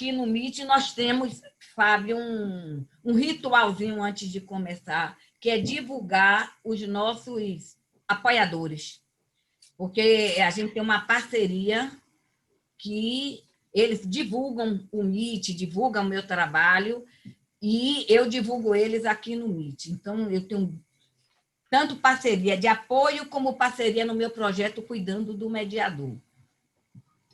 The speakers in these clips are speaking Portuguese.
aqui no Meet nós temos, Fábio, um ritualzinho antes de começar, que é divulgar os nossos apoiadores, porque a gente tem uma parceria que eles divulgam o Meet, divulgam o meu trabalho, e eu divulgo eles aqui no Meet. Então, eu tenho tanto parceria de apoio como parceria no meu projeto Cuidando do Mediador.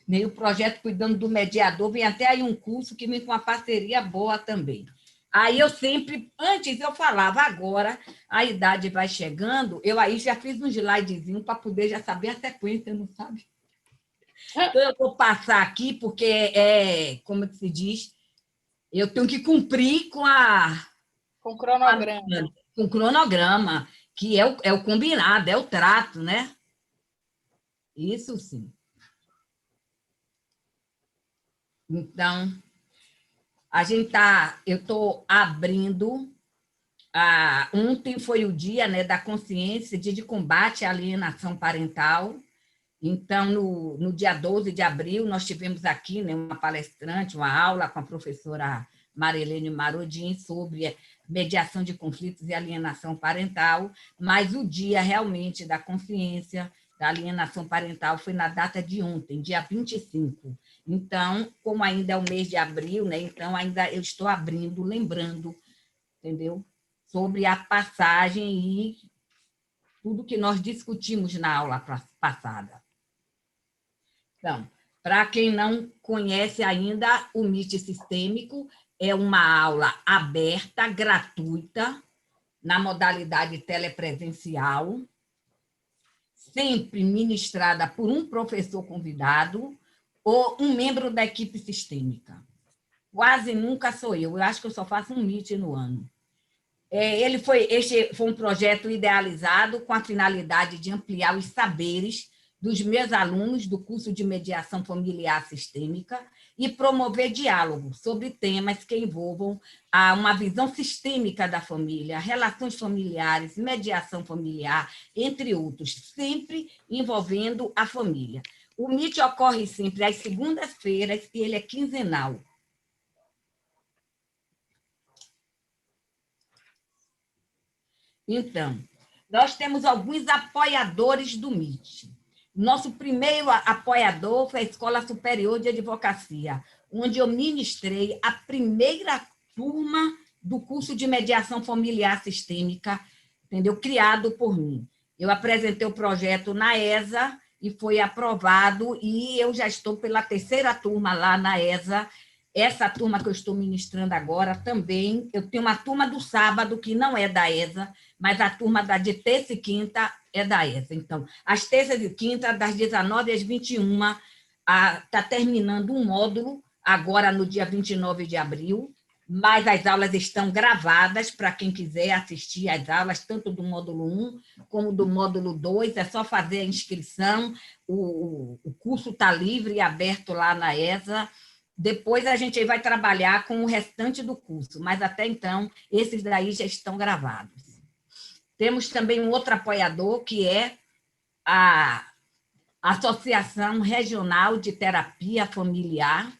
O projeto Cuidando do Mediador, vem até aí um curso que vem com uma parceria boa também. Aí eu sempre, antes eu falava, agora a idade vai chegando, eu aí já fiz um slidezinho para poder já saber a sequência, não sabe? Então eu vou passar aqui, porque como é que se diz? Eu tenho que cumprir com o cronograma. Com o cronograma, que é o combinado, é o trato, né? Isso sim. Então, eu estou abrindo. Ontem foi o dia, né, da consciência, dia de combate à alienação parental. Então, no dia 12 de abril, nós tivemos aqui, né, uma palestrante, uma aula com a professora Marilene Marodin sobre mediação de conflitos e alienação parental, mas o dia realmente da consciência da alienação parental foi na data de ontem, dia 25. Então, como ainda é o mês de abril, né, então ainda eu estou abrindo, lembrando, entendeu? Sobre a passagem e tudo que nós discutimos na aula passada. Então, para quem não conhece ainda, o MIT Sistêmico é uma aula aberta, gratuita, na modalidade telepresencial, sempre ministrada por um professor convidado ou um membro da equipe sistêmica. Quase nunca sou eu acho que eu só faço um MIT no ano. Este foi um projeto idealizado com a finalidade de ampliar os saberes dos meus alunos do curso de Mediação Familiar Sistêmica e promover diálogo sobre temas que envolvam uma visão sistêmica da família, relações familiares, mediação familiar, entre outros, sempre envolvendo a família. O MIT ocorre sempre às segundas-feiras e ele é quinzenal. Então, nós temos alguns apoiadores do MIT. Nosso primeiro apoiador foi a Escola Superior de Advocacia, onde eu ministrei a primeira turma do curso de Mediação Familiar Sistêmica, entendeu? Criado por mim. Eu apresentei o projeto na ESA e foi aprovado, e eu já estou pela terceira turma lá na ESA. Essa turma que eu estou ministrando agora também, eu tenho uma turma do sábado que não é da ESA, mas a turma de terça e quinta é da ESA. Então, às terças e quintas, das 19 às 21, está terminando um módulo, agora no dia 29 de abril, mas as aulas estão gravadas para quem quiser assistir às aulas, tanto do módulo 1 como do módulo 2, é só fazer a inscrição, o curso está livre e aberto lá na ESA. Depois a gente vai trabalhar com o restante do curso, mas até então, esses daí já estão gravados. Temos também um outro apoiador, que é a Associação Regional de Terapia Familiar,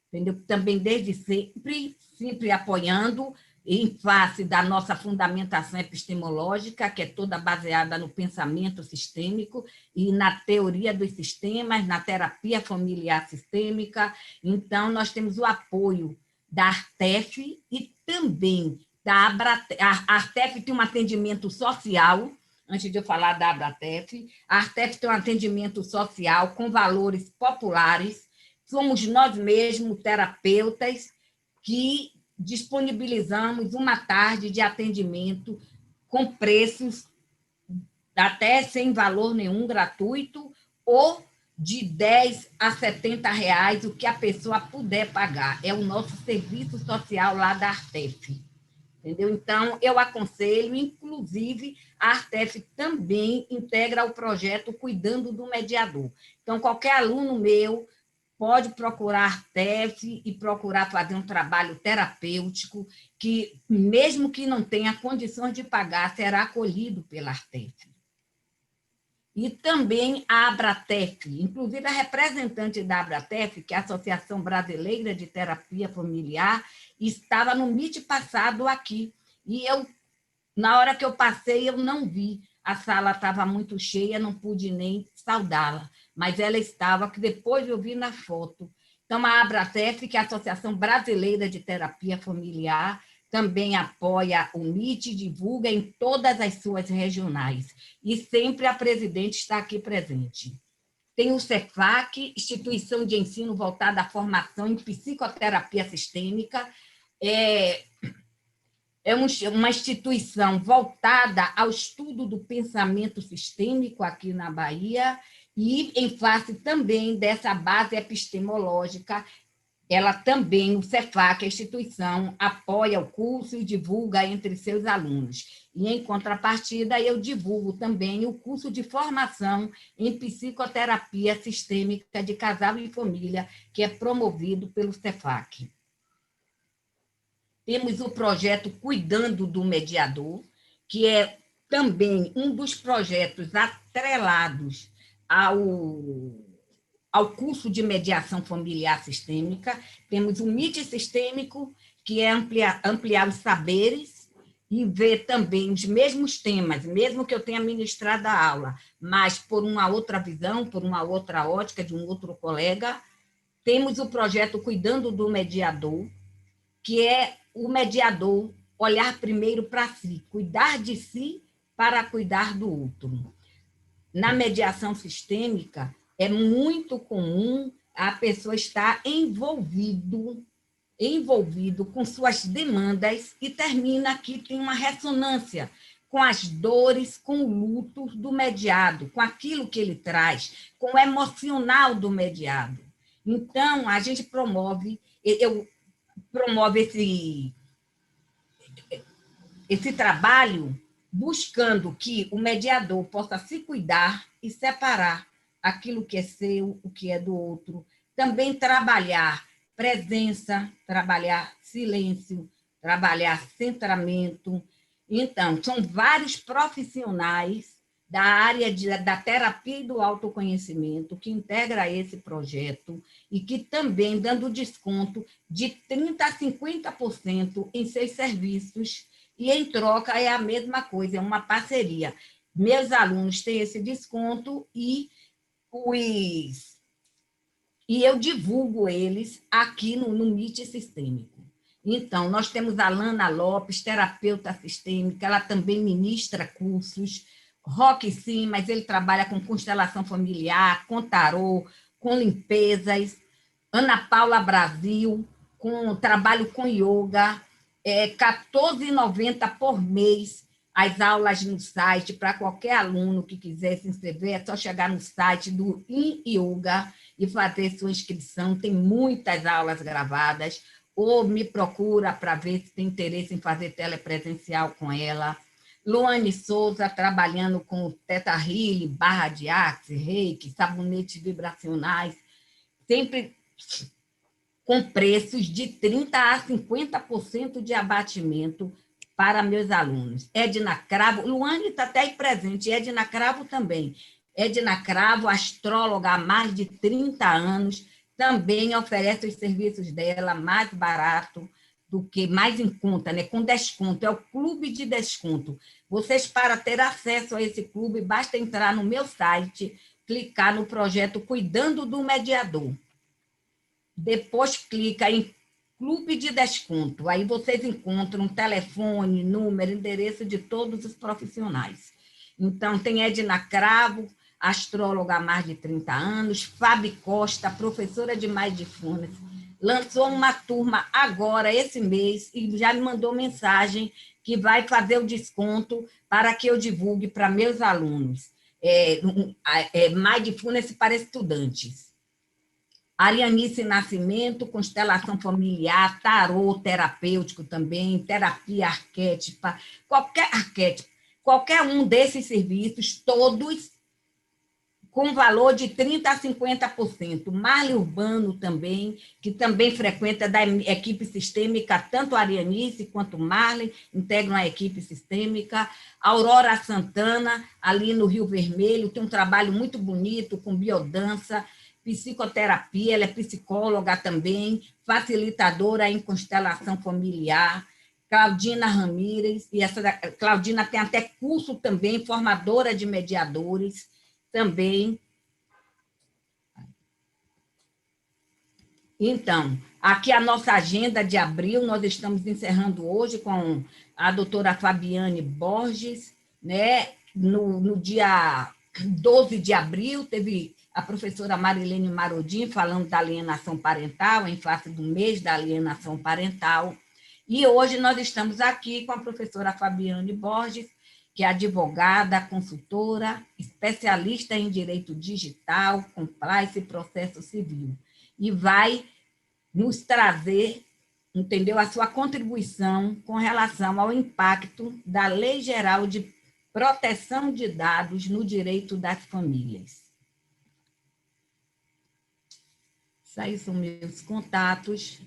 entendeu? Também desde sempre apoiando, em face da nossa fundamentação epistemológica, que é toda baseada no pensamento sistêmico e na teoria dos sistemas, na terapia familiar sistêmica. Então, nós temos o apoio da Artef e também da Abratef. A Artef tem um atendimento social, antes de eu falar da Abratef, a Artef tem um atendimento social com valores populares. Somos nós mesmos, terapeutas, que disponibilizamos uma tarde de atendimento com preços até sem valor nenhum, gratuito, ou de 10 a 70 reais, o que a pessoa puder pagar. É o nosso serviço social lá da Artef. Entendeu? Então, eu aconselho, inclusive, a Artef também integra o projeto Cuidando do Mediador. Então, qualquer aluno meu pode procurar a Artef e procurar fazer um trabalho terapêutico que, mesmo que não tenha condições de pagar, será acolhido pela Artef. e também a Abratef, inclusive a representante da Abratef, que é a Associação Brasileira de Terapia Familiar, estava no MIT passado aqui, e na hora que eu passei, eu não vi, a sala estava muito cheia, não pude nem saudá-la, mas ela estava, que depois eu vi na foto. Então, a Abratef, que é a Associação Brasileira de Terapia Familiar, também apoia o MIT e divulga em todas as suas regionais. E sempre a presidente está aqui presente. Tem o Cefac, Instituição de Ensino voltada à formação em psicoterapia sistêmica. É uma instituição voltada ao estudo do pensamento sistêmico aqui na Bahia e em face também dessa base epistemológica. Ela também, o Cefac, a instituição, apoia o curso e divulga entre seus alunos. E, em contrapartida, eu divulgo também o curso de formação em psicoterapia sistêmica de casal e família, que é promovido pelo Cefac. Temos o projeto Cuidando do Mediador, que é também um dos projetos atrelados ao curso de mediação familiar sistêmica. Temos o MIT sistêmico, que é ampliar os saberes e ver também os mesmos temas, mesmo que eu tenha ministrado a aula, mas por uma outra visão, por uma outra ótica de um outro colega. Temos o projeto Cuidando do Mediador, que é o mediador olhar primeiro para si, cuidar de si para cuidar do outro. Na mediação sistêmica, é muito comum a pessoa estar envolvido com suas demandas e termina aqui, tem uma ressonância com as dores, com o luto do mediado, com aquilo que ele traz, com o emocional do mediado. Então, a gente promove esse trabalho buscando que o mediador possa se cuidar e separar aquilo que é seu, o que é do outro. Também trabalhar presença, trabalhar silêncio, trabalhar centramento. Então, são vários profissionais da área da terapia e do autoconhecimento que integra esse projeto e que também dando desconto de 30% a 50% em seus serviços, e em troca é a mesma coisa, é uma parceria. Meus alunos têm esse desconto e eu divulgo eles aqui no MIT Sistêmico. Então, nós temos a Lana Lopes, terapeuta sistêmica, ela também ministra cursos. Roque, sim, mas ele trabalha com constelação familiar, com tarô, com limpezas. Ana Paula Brasil, com trabalho com yoga, R$14,90 por mês as aulas no site, para qualquer aluno que quiser se inscrever, é só chegar no site do InYoga e fazer sua inscrição, tem muitas aulas gravadas, ou me procura para ver se tem interesse em fazer telepresencial com ela. Luane Souza, trabalhando com Theta Healing, barra de Axe, Reiki, sabonetes vibracionais, sempre com preços de 30% a 50% de abatimento para meus alunos. Edna Cravo, Luane está até aí presente, Edna Cravo também. Edna Cravo, astróloga há mais de 30 anos, também oferece os serviços dela mais barato do que, mais em conta, né? Com desconto, é o clube de desconto. Vocês, para ter acesso a esse clube, basta entrar no meu site, clicar no projeto Cuidando do Mediador. Depois clica em Clube de Desconto. Aí vocês encontram telefone, número, endereço de todos os profissionais. Então, tem Edna Cravo, astróloga há mais de 30 anos, Fábio Costa, professora de Mindfulness, lançou uma turma agora, esse mês, e já me mandou mensagem que vai fazer o desconto para que eu divulgue para meus alunos. Mindfulness para estudantes. Arianice Nascimento, constelação familiar, tarô terapêutico também, terapia arquétipa, qualquer arquétipo, qualquer um desses serviços, todos com valor de 30% a 50%. Marli Urbano também, que também frequenta da equipe sistêmica, tanto a Arianice quanto Marli, integram a equipe sistêmica. Aurora Santana, ali no Rio Vermelho, tem um trabalho muito bonito com biodança, psicoterapia, ela é psicóloga também, facilitadora em constelação familiar. Claudina Ramírez, e essa Claudina tem até curso também, formadora de mediadores, também. Então, aqui a nossa agenda de abril, nós estamos encerrando hoje com a doutora Fabiane Borges, né? No dia 12 de abril, teve a professora Marilene Marodin falando da alienação parental, em face do mês da alienação parental. E hoje nós estamos aqui com a professora Fabiane Borges, que é advogada, consultora, especialista em direito digital, compliance e processo civil. E vai nos trazer, entendeu, a sua contribuição com relação ao impacto da Lei Geral de Proteção de Dados no direito das famílias. Isso aí são meus contatos.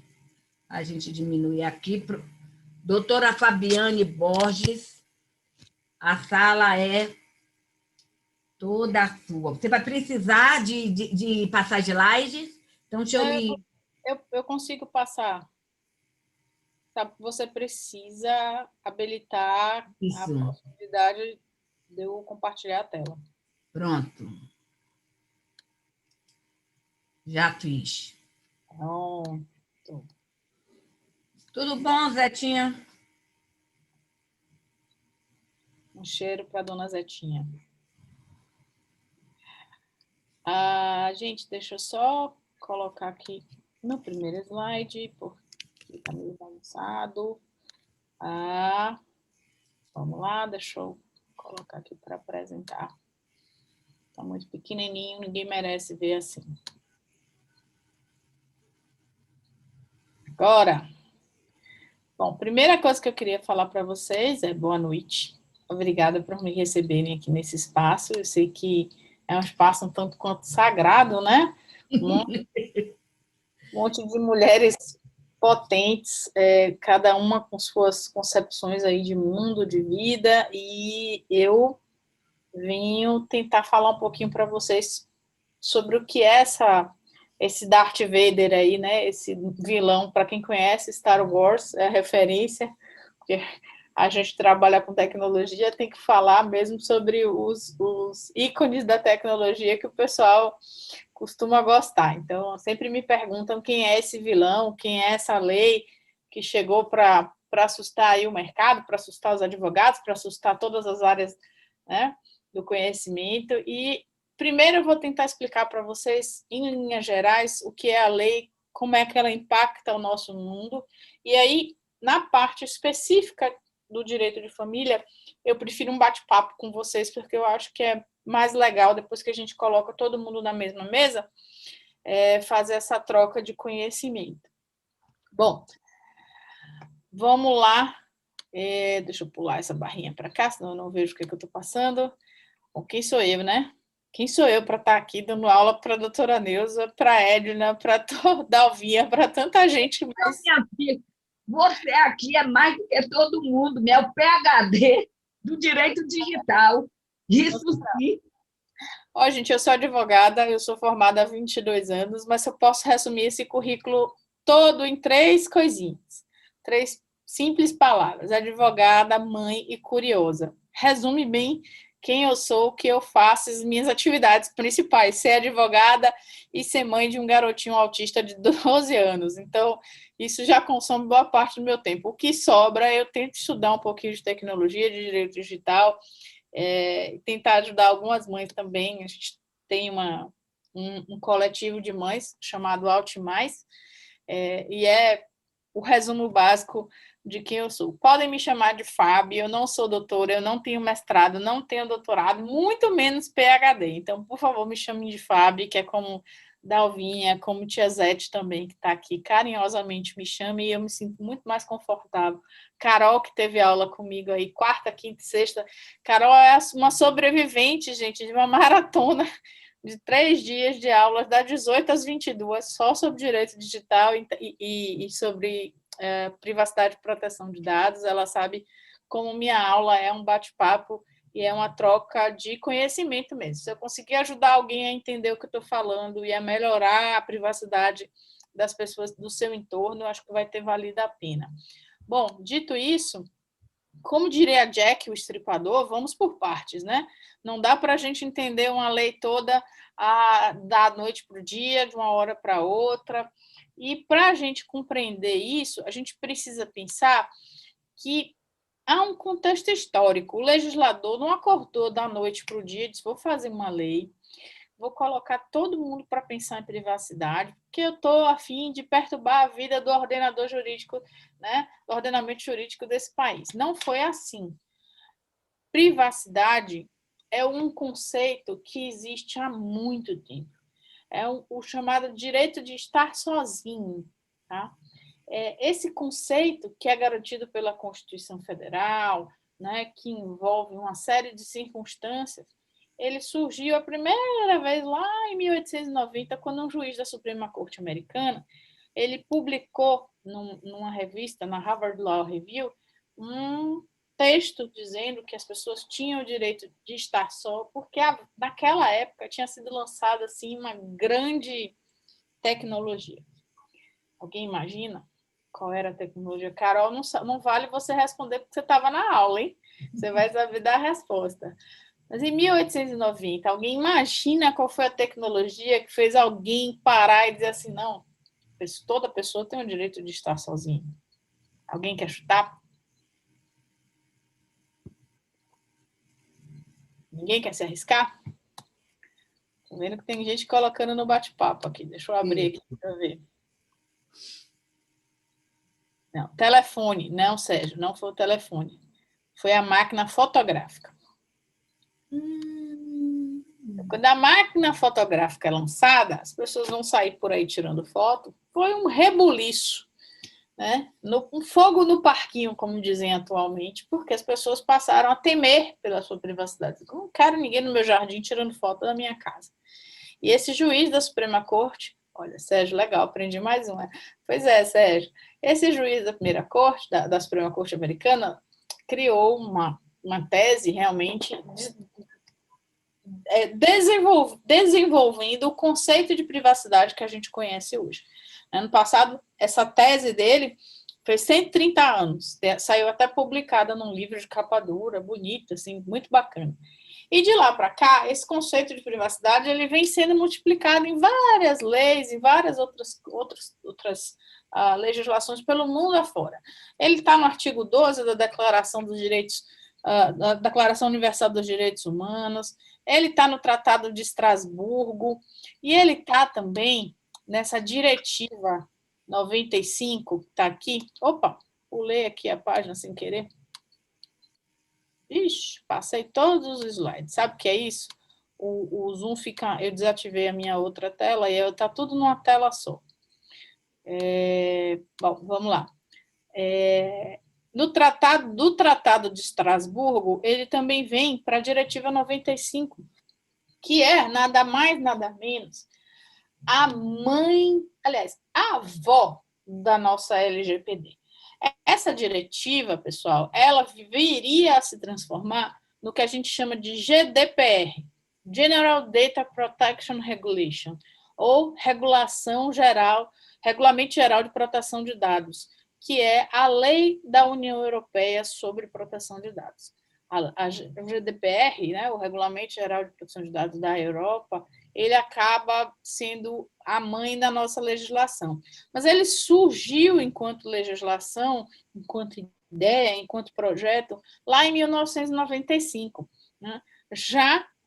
A gente diminui aqui. Doutora Fabiane Borges, a sala é toda sua. Você vai precisar de passar slides? Então, deixa eu lhe... Eu consigo passar. Tá? Você precisa habilitar a possibilidade de eu compartilhar a tela. Pronto. Já fiz. Pronto. Tudo bom, Zetinha? Um cheiro para a dona Zetinha. Gente, deixa eu só colocar aqui no primeiro slide, porque está meio bagunçado. Vamos lá, deixa eu colocar aqui para apresentar. Está muito pequenininho, ninguém merece ver assim. Agora, bom, primeira coisa que eu queria falar para vocês é boa noite. Obrigada por me receberem aqui nesse espaço. Eu sei que é um espaço um tanto quanto sagrado, né? Um monte de mulheres potentes, cada uma com suas concepções aí de mundo, de vida, e eu venho tentar falar um pouquinho para vocês sobre o que é esse Darth Vader aí, né? Esse vilão, para quem conhece Star Wars, é a referência, porque a gente trabalha com tecnologia, tem que falar mesmo sobre os ícones da tecnologia que o pessoal costuma gostar. Então, sempre me perguntam quem é esse vilão, quem é essa lei que chegou para assustar aí o mercado, para assustar os advogados, para assustar todas as áreas, né, do conhecimento. E primeiro eu vou tentar explicar para vocês, em linhas gerais, o que é a lei, como é que ela impacta o nosso mundo. E aí, na parte específica do direito de família, eu prefiro um bate-papo com vocês, porque eu acho que é mais legal, depois que a gente coloca todo mundo na mesma mesa, fazer essa troca de conhecimento. Bom, vamos lá. Deixa eu pular essa barrinha para cá, senão eu não vejo o que eu estou passando. Bom, quem sou eu, né? Quem sou eu para estar aqui dando aula para a doutora Neuza, para a Edna, para a Dalvinha, para tanta gente mais... Minha filha, você aqui é mais do que todo mundo, é o PhD do direito digital. Isso sim. Ó, gente, eu sou advogada, eu sou formada há 22 anos, mas eu posso resumir esse currículo todo em 3 coisinhas. 3 simples palavras: advogada, mãe e curiosa. Resume bem quem eu sou, o que eu faço, as minhas atividades principais: ser advogada e ser mãe de um garotinho autista de 12 anos. Então, isso já consome boa parte do meu tempo. O que sobra, eu tento estudar um pouquinho de tecnologia, de direito digital, tentar ajudar algumas mães também. A gente tem um coletivo de mães chamado Altimais, e é o resumo básico de quem eu sou. Podem me chamar de Fábio, eu não sou doutora, eu não tenho mestrado, não tenho doutorado, muito menos PhD. Então, por favor, me chamem de Fábio, que é como Dalvinha, como Tia Zete também, que está aqui, carinhosamente me chame, e eu me sinto muito mais confortável. Carol, que teve aula comigo aí, quarta, quinta e sexta. Carol é uma sobrevivente, gente, de uma maratona de 3 dias de aulas, das 18 às 22, só sobre direito digital e sobre privacidade e proteção de dados. Ela sabe como minha aula é um bate-papo e é uma troca de conhecimento mesmo. Se eu conseguir ajudar alguém a entender o que eu estou falando e a melhorar a privacidade das pessoas do seu entorno, eu acho que vai ter valido a pena. Bom, dito isso, como diria Jack, o estripador, vamos por partes, né? Não dá para a gente entender uma lei toda da noite para o dia, de uma hora para outra. E para a gente compreender isso, a gente precisa pensar que há um contexto histórico. O legislador não acordou da noite para o dia e disse: vou fazer uma lei, vou colocar todo mundo para pensar em privacidade, porque eu estou a fim de perturbar a vida do ordenador jurídico, né, do ordenamento jurídico desse país. Não foi assim. Privacidade é um conceito que existe há muito tempo. É o chamado direito de estar sozinho, tá? Esse conceito que é garantido pela Constituição Federal, né, que envolve uma série de circunstâncias, ele surgiu a primeira vez lá em 1890, quando um juiz da Suprema Corte Americana, ele publicou numa revista, na Harvard Law Review, um texto dizendo que as pessoas tinham o direito de estar só, porque naquela época tinha sido lançada assim uma grande tecnologia. Alguém imagina qual era a tecnologia? Carol, não vale você responder porque você estava na aula, hein? Você vai saber dar a resposta. Mas em 1890, alguém imagina qual foi a tecnologia que fez alguém parar e dizer assim, não, toda pessoa tem o direito de estar sozinha. Alguém quer chutar? Ninguém quer se arriscar? Tô vendo que tem gente colocando no bate-papo aqui. Deixa eu abrir aqui para ver. Não, telefone. Não, Sérgio, não foi o telefone. Foi a máquina fotográfica. Quando a máquina fotográfica é lançada, as pessoas vão sair por aí tirando foto. Foi um rebuliço, né? Um fogo no parquinho, como dizem atualmente, porque as pessoas passaram a temer pela sua privacidade. Eu não quero ninguém no meu jardim tirando foto da minha casa. E esse juiz da Suprema Corte, olha, Sérgio, legal, aprendi mais um. Pois é, Sérgio, esse juiz da primeira corte, da Suprema Corte Americana, criou uma tese realmente desenvolvendo o conceito de privacidade que a gente conhece hoje. Ano passado, essa tese dele fez 130 anos, saiu até publicada num livro de capa dura, bonito, assim, muito bacana. E de lá para cá, esse conceito de privacidade ele vem sendo multiplicado em várias leis, em várias outras legislações pelo mundo afora. Ele está no artigo 12 da Declaração dos Direitos, da Declaração Universal dos Direitos Humanos, ele está no Tratado de Estrasburgo, e ele está também nessa diretiva 95, que está aqui. Opa, pulei aqui a página sem querer. Ixi, passei todos os slides. Sabe o que é isso? O Zoom fica... Eu desativei a minha outra tela e está tudo numa tela só. Bom, vamos lá. Do Tratado de Estrasburgo, ele também vem para a Diretiva 95, que é nada mais, nada menos a mãe, aliás, a avó da nossa LGPD. Essa diretiva, pessoal, ela viria a se transformar no que a gente chama de GDPR, General Data Protection Regulation, ou Regulamento Geral de Proteção de Dados, que é a lei da União Europeia sobre proteção de dados. A GDPR, né, o Regulamento Geral de Proteção de Dados da Europa, ele acaba sendo a mãe da nossa legislação. Mas ele surgiu enquanto legislação, enquanto ideia, enquanto projeto, lá em 1995. Né?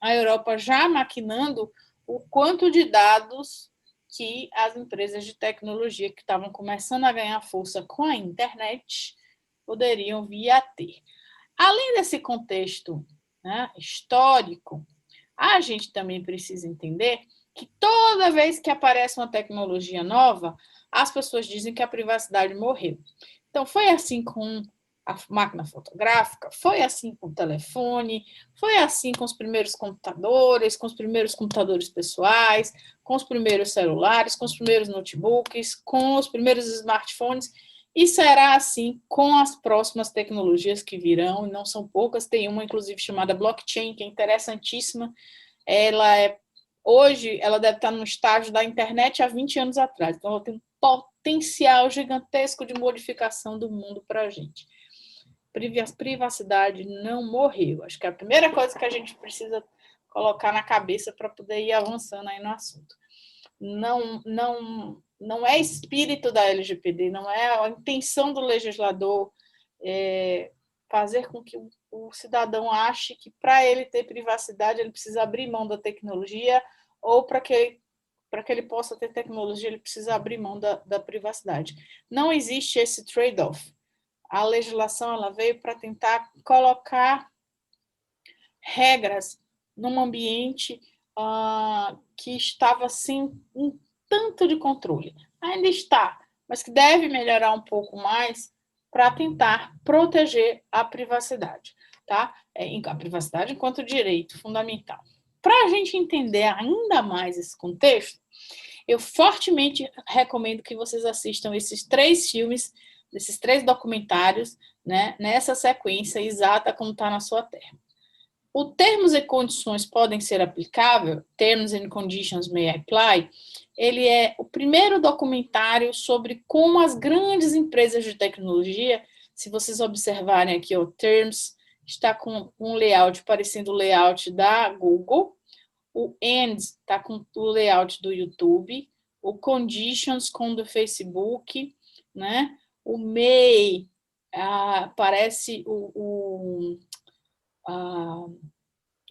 A Europa já maquinando o quanto de dados que as empresas de tecnologia que estavam começando a ganhar força com a internet poderiam vir a ter. Além desse contexto, né, histórico, a gente também precisa entender que toda vez que aparece uma tecnologia nova, as pessoas dizem que a privacidade morreu. Então, foi assim com a máquina fotográfica, foi assim com o telefone, foi assim com os primeiros computadores pessoais, com os primeiros celulares, com os primeiros notebooks, com os primeiros smartphones, e será assim com as próximas tecnologias que virão, e não são poucas, tem uma, inclusive, chamada blockchain, que é interessantíssima. Hoje, ela deve estar no estágio da internet há 20 anos atrás, então ela tem um potencial gigantesco de modificação do mundo para a gente. Privacidade não morreu. Acho que é a primeira coisa que a gente precisa colocar na cabeça para poder ir avançando aí no assunto. Não é espírito da LGPD, não é a intenção do legislador fazer com que o cidadão ache que para ele ter privacidade ele precisa abrir mão da tecnologia, ou para que ele possa ter tecnologia ele precisa abrir mão da privacidade. Não existe esse trade-off. A legislação ela veio para tentar colocar regras num ambiente que estava sem um tanto de controle. Ainda está, mas que deve melhorar um pouco mais para tentar proteger a privacidade, tá? A privacidade enquanto direito fundamental. Para a gente entender ainda mais esse contexto, eu fortemente recomendo que vocês assistam esses 3 filmes, esses 3 documentários, né, nessa sequência exata como está na sua tela. O termos e condições podem ser aplicáveis, Terms and Conditions May Apply, ele é o primeiro documentário sobre como as grandes empresas de tecnologia, se vocês observarem aqui, o Terms está com um layout parecendo o layout da Google, o End está com o layout do YouTube, o Conditions com o do Facebook, né? O May parece o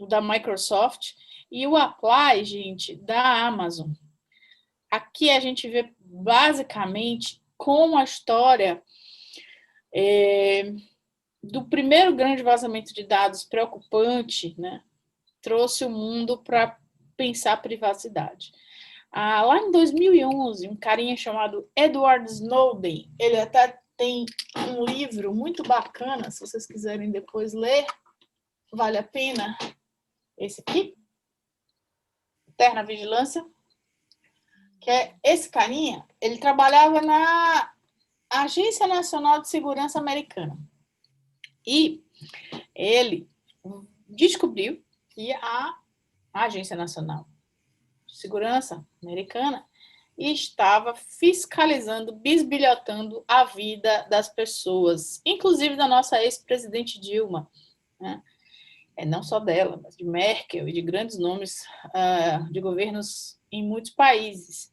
da Microsoft, e o Apply, gente, da Amazon. Aqui a gente vê basicamente como a história do primeiro grande vazamento de dados preocupante, né, trouxe o mundo para pensar privacidade. Lá em 2011, um carinha chamado Edward Snowden, ele até tem um livro muito bacana, se vocês quiserem depois ler, vale a pena, esse aqui, Eterna Vigilância, que é esse carinha, ele trabalhava na Agência Nacional de Segurança Americana. E ele descobriu que a Agência Nacional de Segurança Americana estava fiscalizando, bisbilhotando a vida das pessoas, inclusive da nossa ex-presidente Dilma, né? Não só dela, mas de Merkel e de grandes nomes de governos em muitos países.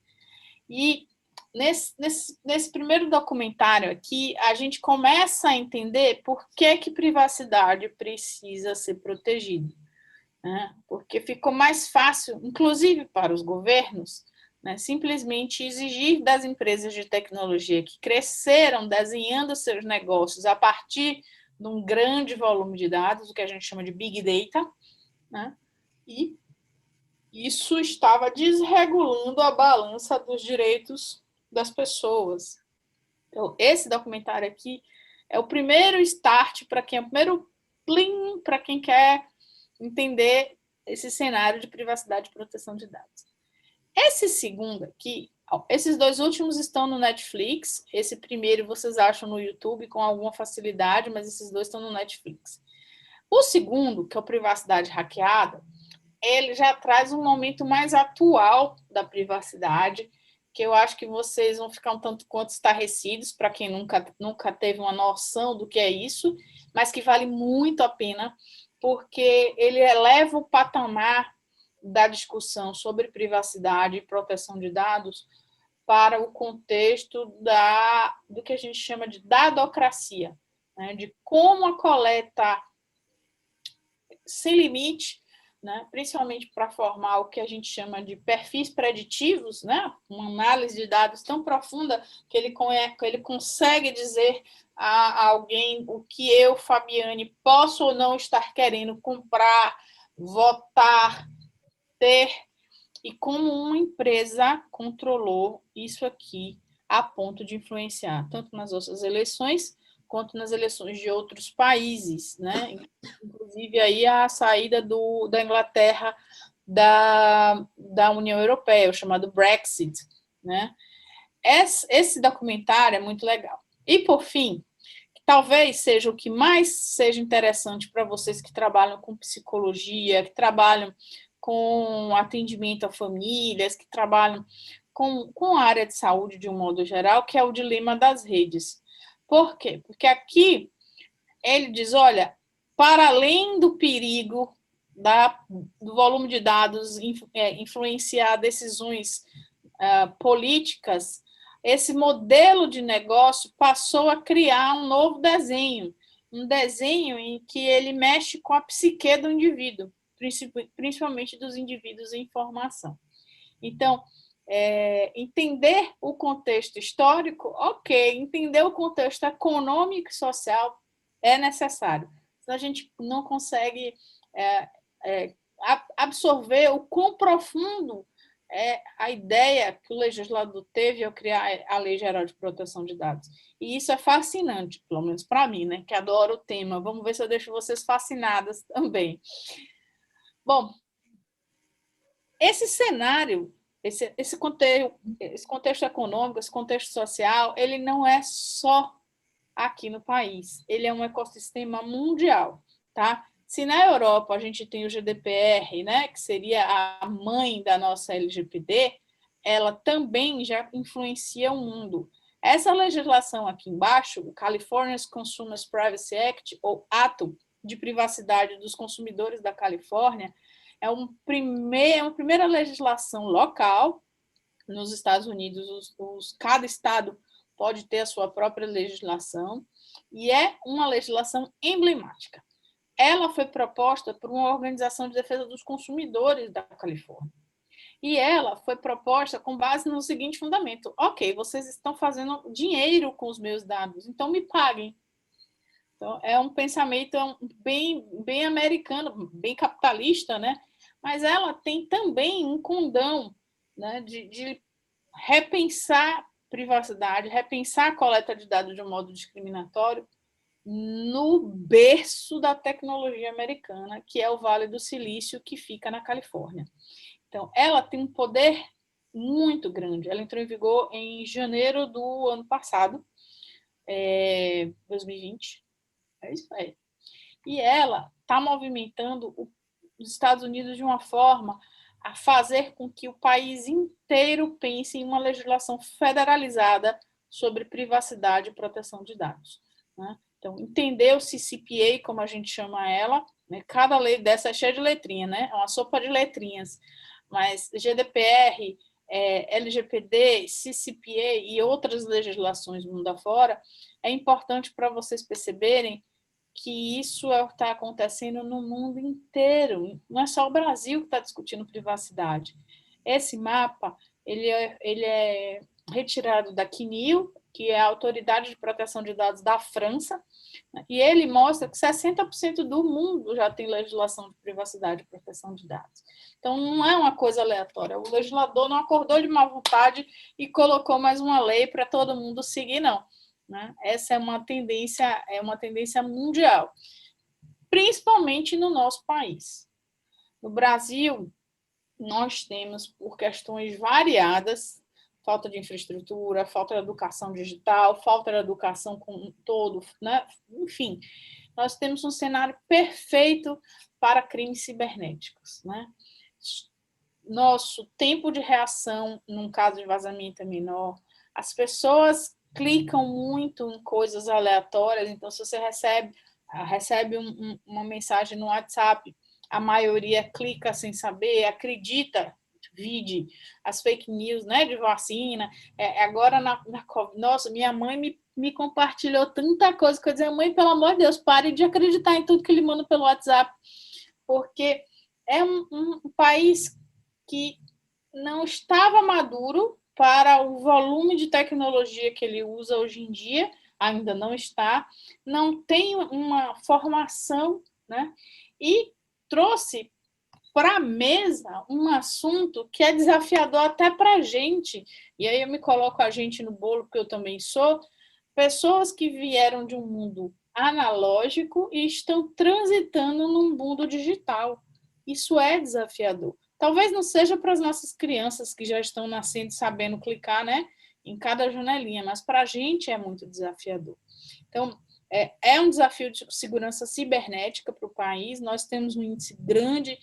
E nesse primeiro documentário aqui, a gente começa a entender por que privacidade precisa ser protegida, né? Porque ficou mais fácil, inclusive para os governos, né, simplesmente exigir das empresas de tecnologia que cresceram desenhando seus negócios a partir de um grande volume de dados, o que a gente chama de Big Data, né? E isso estava desregulando a balança dos direitos das pessoas. Então, esse documentário aqui é o primeiro start para quem, para quem quer entender esse cenário de privacidade e proteção de dados. Esse segundo aqui, esses 2 últimos estão no Netflix, esse primeiro vocês acham no YouTube com alguma facilidade, mas esses 2 estão no Netflix. O segundo, que é o Privacidade Hackeada, ele já traz um momento mais atual da privacidade, que eu acho que vocês vão ficar um tanto quanto estarrecidos, para quem nunca teve uma noção do que é isso, mas que vale muito a pena, porque ele eleva o patamar da discussão sobre privacidade e proteção de dados para o contexto do que a gente chama de dadocracia, né? De como a coleta sem limite, né? Principalmente para formar o que a gente chama de perfis preditivos, né? Uma análise de dados tão profunda que ele consegue dizer a alguém o que eu, Fabiane, posso ou não estar querendo comprar, votar, ter, e como uma empresa controlou isso aqui a ponto de influenciar tanto nas nossas eleições quanto nas eleições de outros países, né? Inclusive aí a saída da Inglaterra da União Europeia, o chamado Brexit, né? Esse documentário é muito legal. E, por fim, talvez seja o que mais seja interessante para vocês que trabalham com psicologia, que trabalham com atendimento a famílias, que trabalham com a área de saúde de um modo geral, que é o dilema das redes. Por quê? Porque aqui ele diz, olha, para além do perigo do volume de dados influenciar decisões políticas, esse modelo de negócio passou a criar um novo desenho, um desenho em que ele mexe com a psique do indivíduo, principalmente dos indivíduos em formação. Então, entender o contexto histórico, ok, entender o contexto econômico e social é necessário. Senão a gente não consegue absorver o quão profundo é a ideia que o legislador teve ao criar a Lei Geral de Proteção de Dados. E isso é fascinante, pelo menos para mim, né, que adoro o tema. Vamos ver se eu deixo vocês fascinadas também. Bom, esse cenário, esse contexto econômico, esse contexto social, ele não é só aqui no país, ele é um ecossistema mundial, tá? Se na Europa a gente tem o GDPR, né, que seria a mãe da nossa LGPD, ela também já influencia o mundo. Essa legislação aqui embaixo, o California's Consumer Privacy Act, ou Ato de Privacidade dos Consumidores da Califórnia, é uma primeira legislação local. Nos Estados Unidos, cada estado pode ter a sua própria legislação, e é uma legislação emblemática. Ela foi proposta por uma organização de defesa dos consumidores da Califórnia. E ela foi proposta com base no seguinte fundamento: ok, vocês estão fazendo dinheiro com os meus dados, então me paguem. Então, é um pensamento bem americano, bem capitalista, né? Mas ela tem também um condão, né, de repensar privacidade, repensar a coleta de dados de um modo discriminatório no berço da tecnologia americana, que é o Vale do Silício, que fica na Califórnia. Então, ela tem um poder muito grande. Ela entrou em vigor em janeiro do ano passado, 2020. É isso aí. E ela está movimentando os Estados Unidos de uma forma a fazer com que o país inteiro pense em uma legislação federalizada sobre privacidade e proteção de dados, né? Então, entender o CCPA, como a gente chama ela, né? Cada lei dessa é cheia de letrinha, né? É uma sopa de letrinhas, mas GDPR, LGPD, CCPA e outras legislações mundo afora, é importante para vocês perceberem que isso está acontecendo no mundo inteiro. Não é só o Brasil que está discutindo privacidade. Esse mapa ele é retirado da CNIL, que é a Autoridade de Proteção de Dados da França, e ele mostra que 60% do mundo já tem legislação de privacidade e proteção de dados. Então, não é uma coisa aleatória. O legislador não acordou de má vontade e colocou mais uma lei para todo mundo seguir, não. Né? Essa é uma tendência mundial, principalmente no nosso país. No Brasil, nós temos, por questões variadas, falta de infraestrutura, falta de educação digital, falta de educação como um todo, né? Enfim, nós temos um cenário perfeito para crimes cibernéticos, né? Nosso tempo de reação num caso de vazamento é menor, as pessoas clicam muito em coisas aleatórias, então se você recebe uma mensagem no WhatsApp, a maioria clica sem saber, acredita, vide as fake news, né, de vacina, agora na COVID, nossa, minha mãe me compartilhou tanta coisa que eu dizia, mãe, pelo amor de Deus, pare de acreditar em tudo que ele manda pelo WhatsApp, porque é um país que não estava maduro para o volume de tecnologia que ele usa hoje em dia, ainda não está, não tem uma formação, né? E trouxe para a mesa um assunto que é desafiador até para a gente, e aí eu me coloco a gente no bolo, porque eu também sou, pessoas que vieram de um mundo analógico e estão transitando num mundo digital. Isso é desafiador. Talvez não seja para as nossas crianças que já estão nascendo sabendo clicar, né, em cada janelinha, mas para a gente é muito desafiador. Então, é um desafio de segurança cibernética para o país. Nós temos um índice grande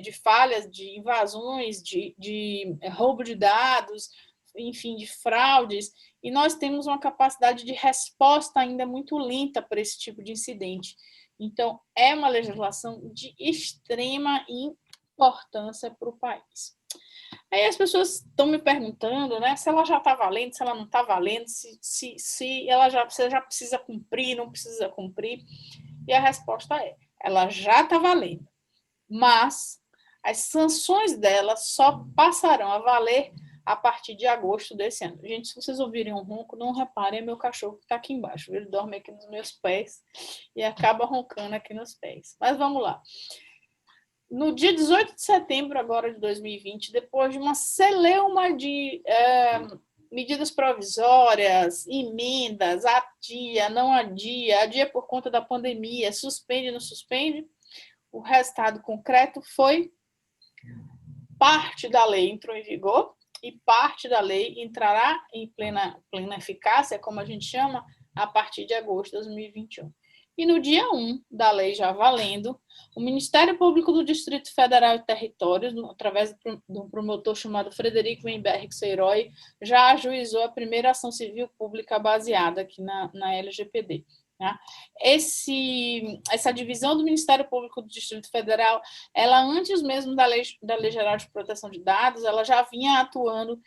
de falhas, de invasões, de roubo de dados, enfim, de fraudes, e nós temos uma capacidade de resposta ainda muito lenta para esse tipo de incidente. Então, é uma legislação de extrema importância para o país. Aí as pessoas estão me perguntando, né, se ela já está valendo, se ela não está valendo, se ela já precisa cumprir, não precisa cumprir. E a resposta é, ela já está valendo, mas as sanções dela só passarão a valer a partir de agosto desse ano. Gente, se vocês ouvirem um ronco, não reparem, é meu cachorro que está aqui embaixo. Ele dorme aqui nos meus pés e acaba roncando aqui nos pés. Mas vamos lá. No dia 18 de setembro agora de 2020, depois de uma celeuma de medidas provisórias, emendas, adia, não adia por conta da pandemia, suspende, não suspende, o resultado concreto foi parte da lei entrou em vigor e parte da lei entrará em plena eficácia, como a gente chama, a partir de agosto de 2021. E no dia 1 da lei já valendo, o Ministério Público do Distrito Federal e Territórios, através de um promotor chamado Frederico Weinberg Seiroy, já ajuizou a primeira ação civil pública baseada aqui na LGPD. Tá? Essa divisão do Ministério Público do Distrito Federal, ela antes mesmo da Lei Geral de Proteção de Dados, ela já vinha atuando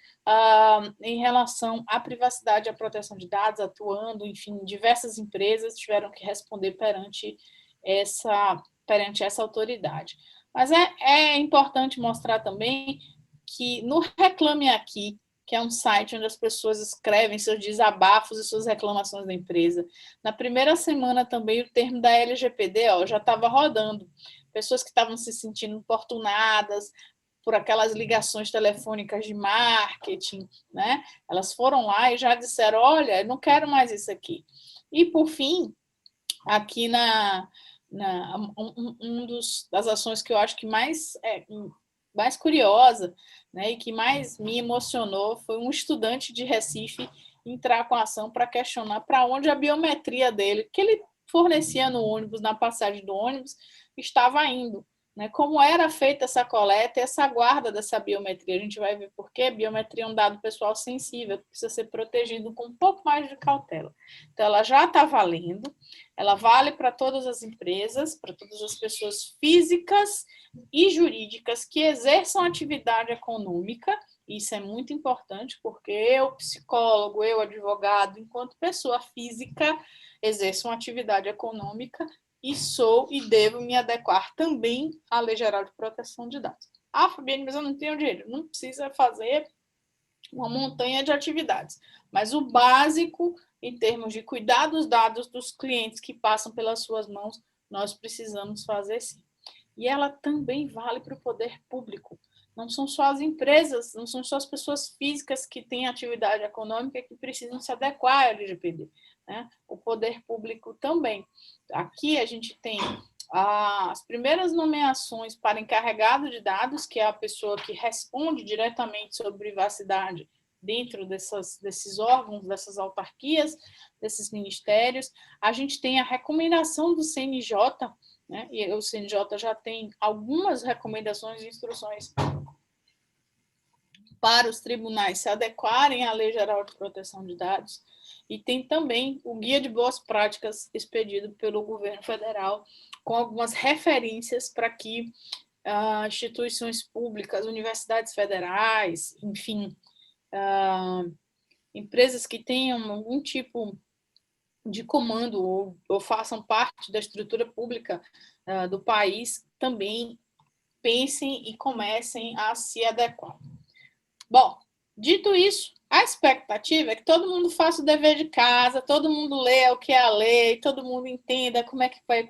em relação à privacidade e à proteção de dados, atuando, enfim, diversas empresas tiveram que responder perante essa autoridade. Mas é importante mostrar também que no Reclame Aqui, que é um site onde as pessoas escrevem seus desabafos e suas reclamações da empresa. Na primeira semana também o termo da LGPD já estava rodando. Pessoas que estavam se sentindo importunadas por aquelas ligações telefônicas de marketing, né? Elas foram lá e já disseram, olha, eu não quero mais isso aqui. E, por fim, aqui das ações que eu acho que mais curiosa, né, e que mais me emocionou foi um estudante de Recife entrar com a ação para questionar para onde a biometria dele, que ele fornecia no ônibus, na passagem do ônibus, estava indo. Né, como era feita essa coleta e essa guarda dessa biometria. A gente vai ver por quê. Biometria é um dado pessoal sensível, que precisa ser protegido com um pouco mais de cautela. Então, ela já está valendo, ela vale para todas as empresas, para todas as pessoas físicas e jurídicas que exerçam atividade econômica. Isso é muito importante, porque eu, psicólogo, eu, advogado, enquanto pessoa física, exerço uma atividade econômica e sou e devo me adequar também à Lei Geral de Proteção de Dados. Ah, Fabiane, mas eu não tenho dinheiro. Não precisa fazer uma montanha de atividades, mas o básico, em termos de cuidar dos dados dos clientes que passam pelas suas mãos, nós precisamos fazer sim. E ela também vale para o poder público. Não são só as empresas, não são só as pessoas físicas que têm atividade econômica que precisam se adequar à LGPD. Né? O poder público também. Aqui a gente tem as primeiras nomeações para encarregado de dados, que é a pessoa que responde diretamente sobre privacidade dentro desses órgãos, dessas autarquias, desses ministérios. A gente tem a recomendação do CNJ, né? E o CNJ já tem algumas recomendações e instruções para os tribunais se adequarem à Lei Geral de Proteção de Dados, e tem também o Guia de Boas Práticas expedido pelo governo federal, com algumas referências para que instituições públicas, universidades federais, enfim, empresas que tenham algum tipo de comando ou façam parte da estrutura pública do país, também pensem e comecem a se adequar. Bom, dito isso, a expectativa é que todo mundo faça o dever de casa, todo mundo leia o que é a lei, todo mundo entenda como é que vai,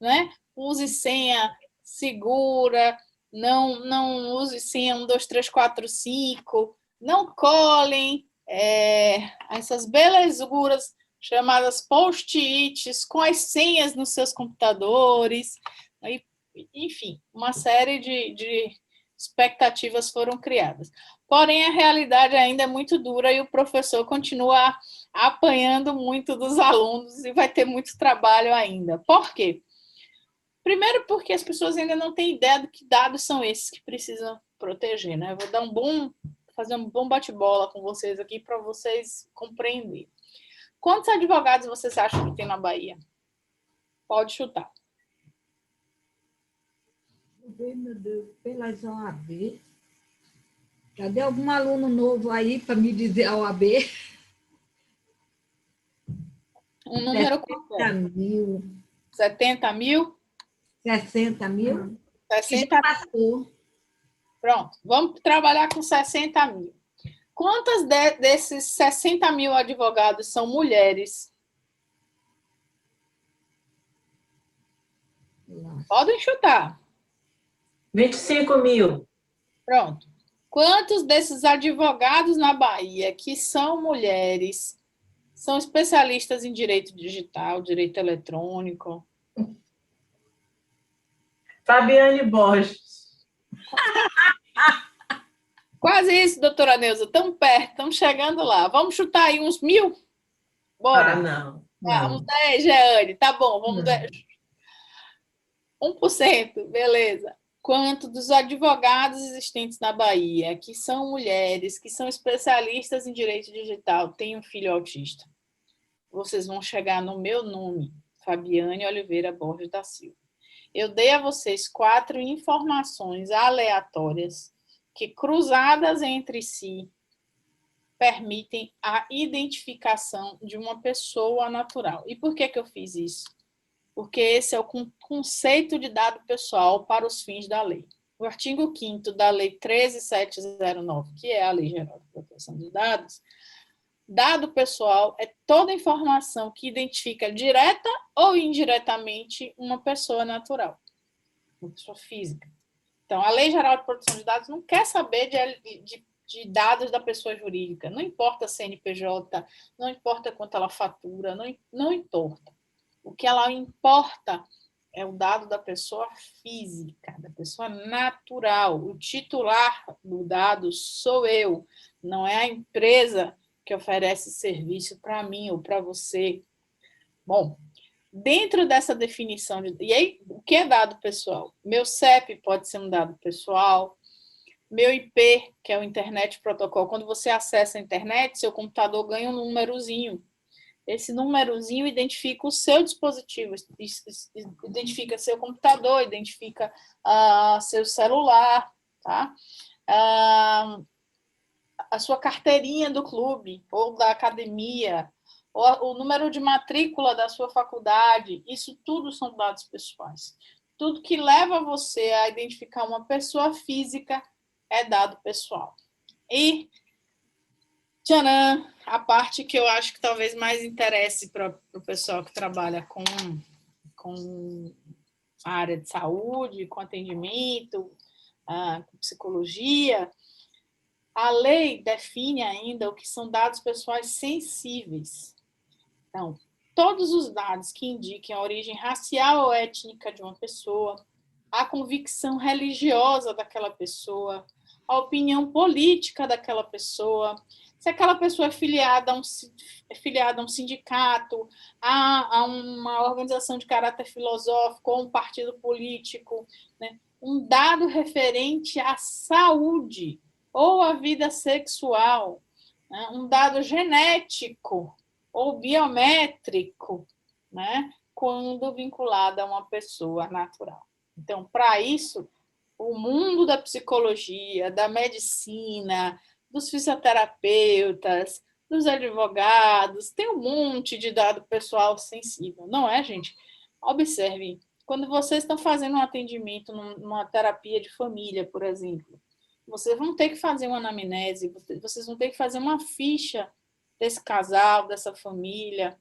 né? Use senha segura, não use senha 1, 2, 3, 4, 5, não colhem essas belezuras chamadas post-its, com as senhas nos seus computadores, enfim, uma série de expectativas foram criadas. Porém, a realidade ainda é muito dura e o professor continua apanhando muito dos alunos e vai ter muito trabalho ainda. Por quê? Primeiro porque as pessoas ainda não têm ideia de que dados são esses que precisam proteger, né? Eu vou dar fazer um bom bate-bola com vocês aqui para vocês compreenderem. Quantos advogados vocês acham que tem na Bahia? Pode chutar. Meu Deus, pelas OAB. Cadê algum aluno novo aí para me dizer a OAB? Um número 70 mil. 70 mil? 60 mil? 60 já passou. Pronto, vamos trabalhar com 60 mil. Quantas desses 60 mil advogados são mulheres? Nossa. Podem chutar. 25 mil. Pronto. Quantos desses advogados na Bahia que são mulheres são especialistas em direito digital, direito eletrônico? Fabiane Borges. Quase isso, doutora Neuza. Tão perto, estamos chegando lá. Vamos chutar aí uns 1.000? Bora. Não. Uns 10, Jeane. Tá bom, vamos 10. 1%, beleza. Quanto dos advogados existentes na Bahia, que são mulheres, que são especialistas em direito digital, têm um filho autista? Vocês vão chegar no meu nome, Fabiane Oliveira Borges da Silva. Eu dei a vocês 4 informações aleatórias que, cruzadas entre si, permitem a identificação de uma pessoa natural. E por que eu fiz isso? Porque esse é o conceito de dado pessoal para os fins da lei. O artigo 5º da Lei 13.709, que é a Lei Geral de Proteção de Dados, dado pessoal é toda informação que identifica direta ou indiretamente uma pessoa natural, uma pessoa física. Então, a Lei Geral de Proteção de Dados não quer saber de dados da pessoa jurídica, não importa CNPJ, não importa quanto ela fatura, não importa. O que ela importa é o dado da pessoa física, da pessoa natural. O titular do dado sou eu, não é a empresa que oferece serviço para mim ou para você. Bom, dentro dessa definição, e aí, o que é dado pessoal? Meu CEP pode ser um dado pessoal, meu IP, que é o Internet Protocol, quando você acessa a internet, seu computador ganha um númerozinho. Esse númerozinho identifica o seu dispositivo, identifica seu computador, identifica seu celular, tá? A sua carteirinha do clube ou da academia, ou o número de matrícula da sua faculdade, isso tudo são dados pessoais. Tudo que leva você a identificar uma pessoa física é dado pessoal. E tcharam, a parte que eu acho que talvez mais interesse para o pessoal que trabalha com a área de saúde, com atendimento, com psicologia, a lei define ainda o que são dados pessoais sensíveis. Então, todos os dados que indiquem a origem racial ou étnica de uma pessoa, a convicção religiosa daquela pessoa, a opinião política daquela pessoa, se aquela pessoa é filiada a um sindicato, a uma organização de caráter filosófico ou um partido político, né? Um dado referente à saúde ou à vida sexual, né? Um dado genético ou biométrico, né? Quando vinculado a uma pessoa natural. Então, para isso, o mundo da psicologia, da medicina, dos fisioterapeutas, dos advogados, tem um monte de dado pessoal sensível, não é, gente? Observem, quando vocês estão fazendo um atendimento numa terapia de família, por exemplo, vocês vão ter que fazer uma anamnese, vocês vão ter que fazer uma ficha desse casal, dessa família,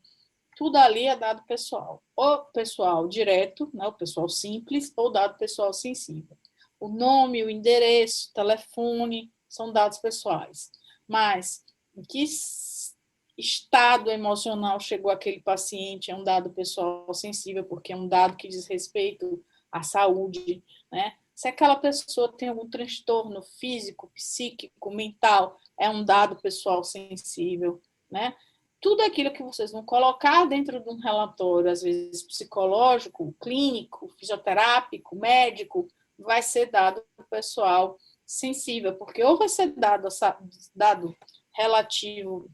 tudo ali é dado pessoal. Ou pessoal direto, né, o pessoal simples, ou dado pessoal sensível. O nome, o endereço, o telefone, são dados pessoais. Mas o que estado emocional chegou aquele paciente, é um dado pessoal sensível, porque é um dado que diz respeito à saúde, né? Se aquela pessoa tem algum transtorno físico, psíquico, mental, é um dado pessoal sensível, né? Tudo aquilo que vocês vão colocar dentro de um relatório, às vezes psicológico, clínico, fisioterápico, médico, vai ser dado pessoal sensível, porque ou vai ser dado relativo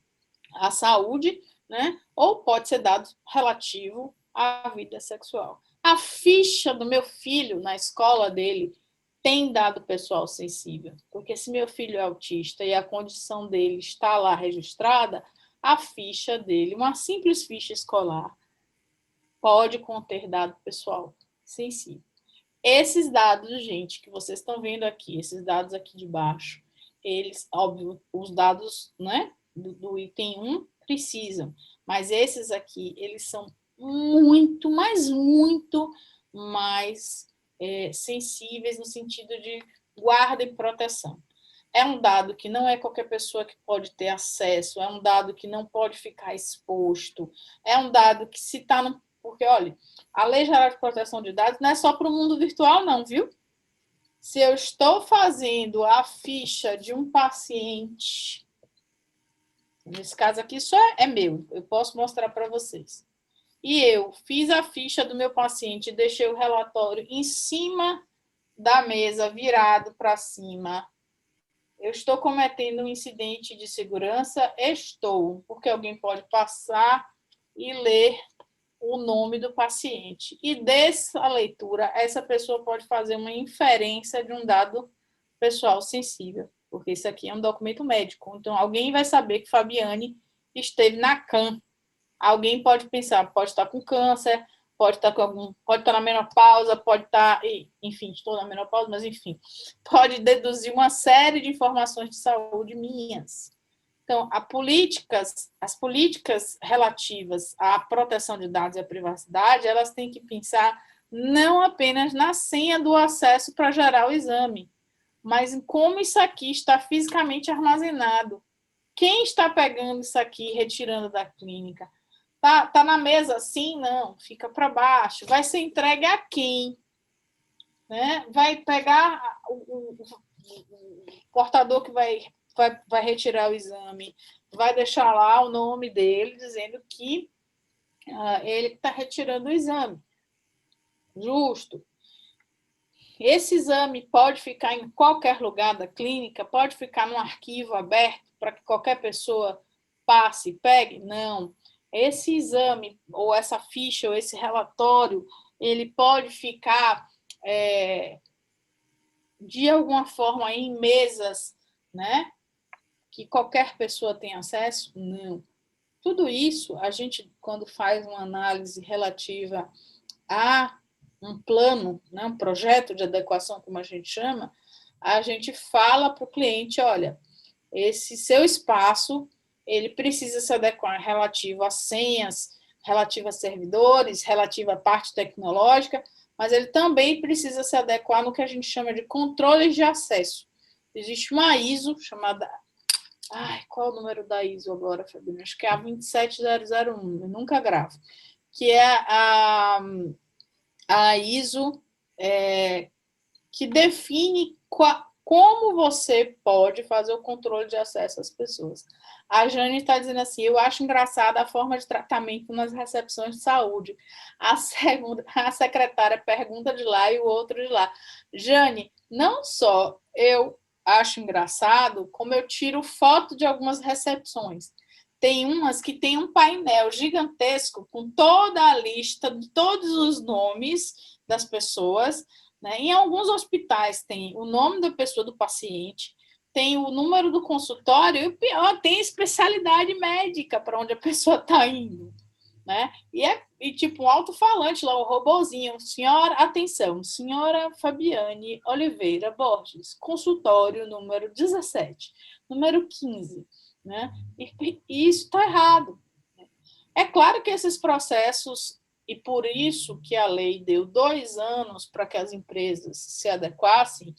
à saúde, né? Ou pode ser dado relativo à vida sexual. A ficha do meu filho na escola dele tem dado pessoal sensível, porque se meu filho é autista e a condição dele está lá registrada, a ficha dele, uma simples ficha escolar, pode conter dado pessoal sensível. Esses dados, gente, que vocês estão vendo aqui, esses dados aqui de baixo, eles, óbvio, os dados, né, do item 1 precisam, mas esses aqui, eles são muito, mas muito mais sensíveis no sentido de guarda e proteção. É um dado que não é qualquer pessoa que pode ter acesso, é um dado que não pode ficar exposto, é um dado que se está no... Porque, olha, a Lei Geral de Proteção de Dados não é só para o mundo virtual, não, viu? Se eu estou fazendo a ficha de um paciente, nesse caso aqui só é meu, eu posso mostrar para vocês. E eu fiz a ficha do meu paciente e deixei o relatório em cima da mesa, virado para cima. Eu estou cometendo um incidente de segurança? Estou, porque alguém pode passar e ler o nome do paciente. E dessa leitura, essa pessoa pode fazer uma inferência de um dado pessoal sensível, porque isso aqui é um documento médico. Então, alguém vai saber que Fabiane esteve na CAM. Alguém pode pensar, pode estar com câncer, pode estar na menopausa, pode estar, enfim, estou na menopausa, mas enfim, pode deduzir uma série de informações de saúde minhas. Então, as políticas relativas à proteção de dados e à privacidade, elas têm que pensar não apenas na senha do acesso para gerar o exame, mas em como isso aqui está fisicamente armazenado. Quem está pegando isso aqui e retirando da clínica? Tá na mesa assim? Não, fica para baixo. Vai ser entregue a quem? Né? Vai pegar o portador que vai retirar o exame, vai deixar lá o nome dele, dizendo que ele está retirando o exame. Justo. Esse exame pode ficar em qualquer lugar da clínica, pode ficar num arquivo aberto para que qualquer pessoa passe e pegue? Não. Esse exame, ou essa ficha, ou esse relatório, ele pode ficar de alguma forma em mesas, né? Que qualquer pessoa tem acesso? Não. Tudo isso, a gente, quando faz uma análise relativa a um plano, né, um projeto de adequação, como a gente chama, a gente fala para o cliente, olha, esse seu espaço, ele precisa se adequar relativo a senhas, relativo a servidores, relativo à parte tecnológica, mas ele também precisa se adequar no que a gente chama de controles de acesso. Existe uma ISO chamada... qual é o número da ISO agora, Fabiana? Acho que é a 27001, eu nunca gravo. Que é a ISO que define como você pode fazer o controle de acesso às pessoas. A Jane está dizendo assim, eu acho engraçada a forma de tratamento nas recepções de saúde. A secretária pergunta de lá e o outro de lá. Jane, não só eu acho engraçado, como eu tiro foto de algumas recepções. Tem umas que tem um painel gigantesco com toda a lista de todos os nomes das pessoas, né? Em alguns hospitais tem o nome da pessoa, do paciente, tem o número do consultório e o pior, tem especialidade médica para onde a pessoa está indo, né? E tipo um alto-falante lá, um robozinho, senhora, atenção, senhora Fabiane Oliveira Borges, consultório número 17, número 15, né? E isso está errado. É claro que esses processos, e por isso que a lei deu 2 anos para que as empresas se adequassem,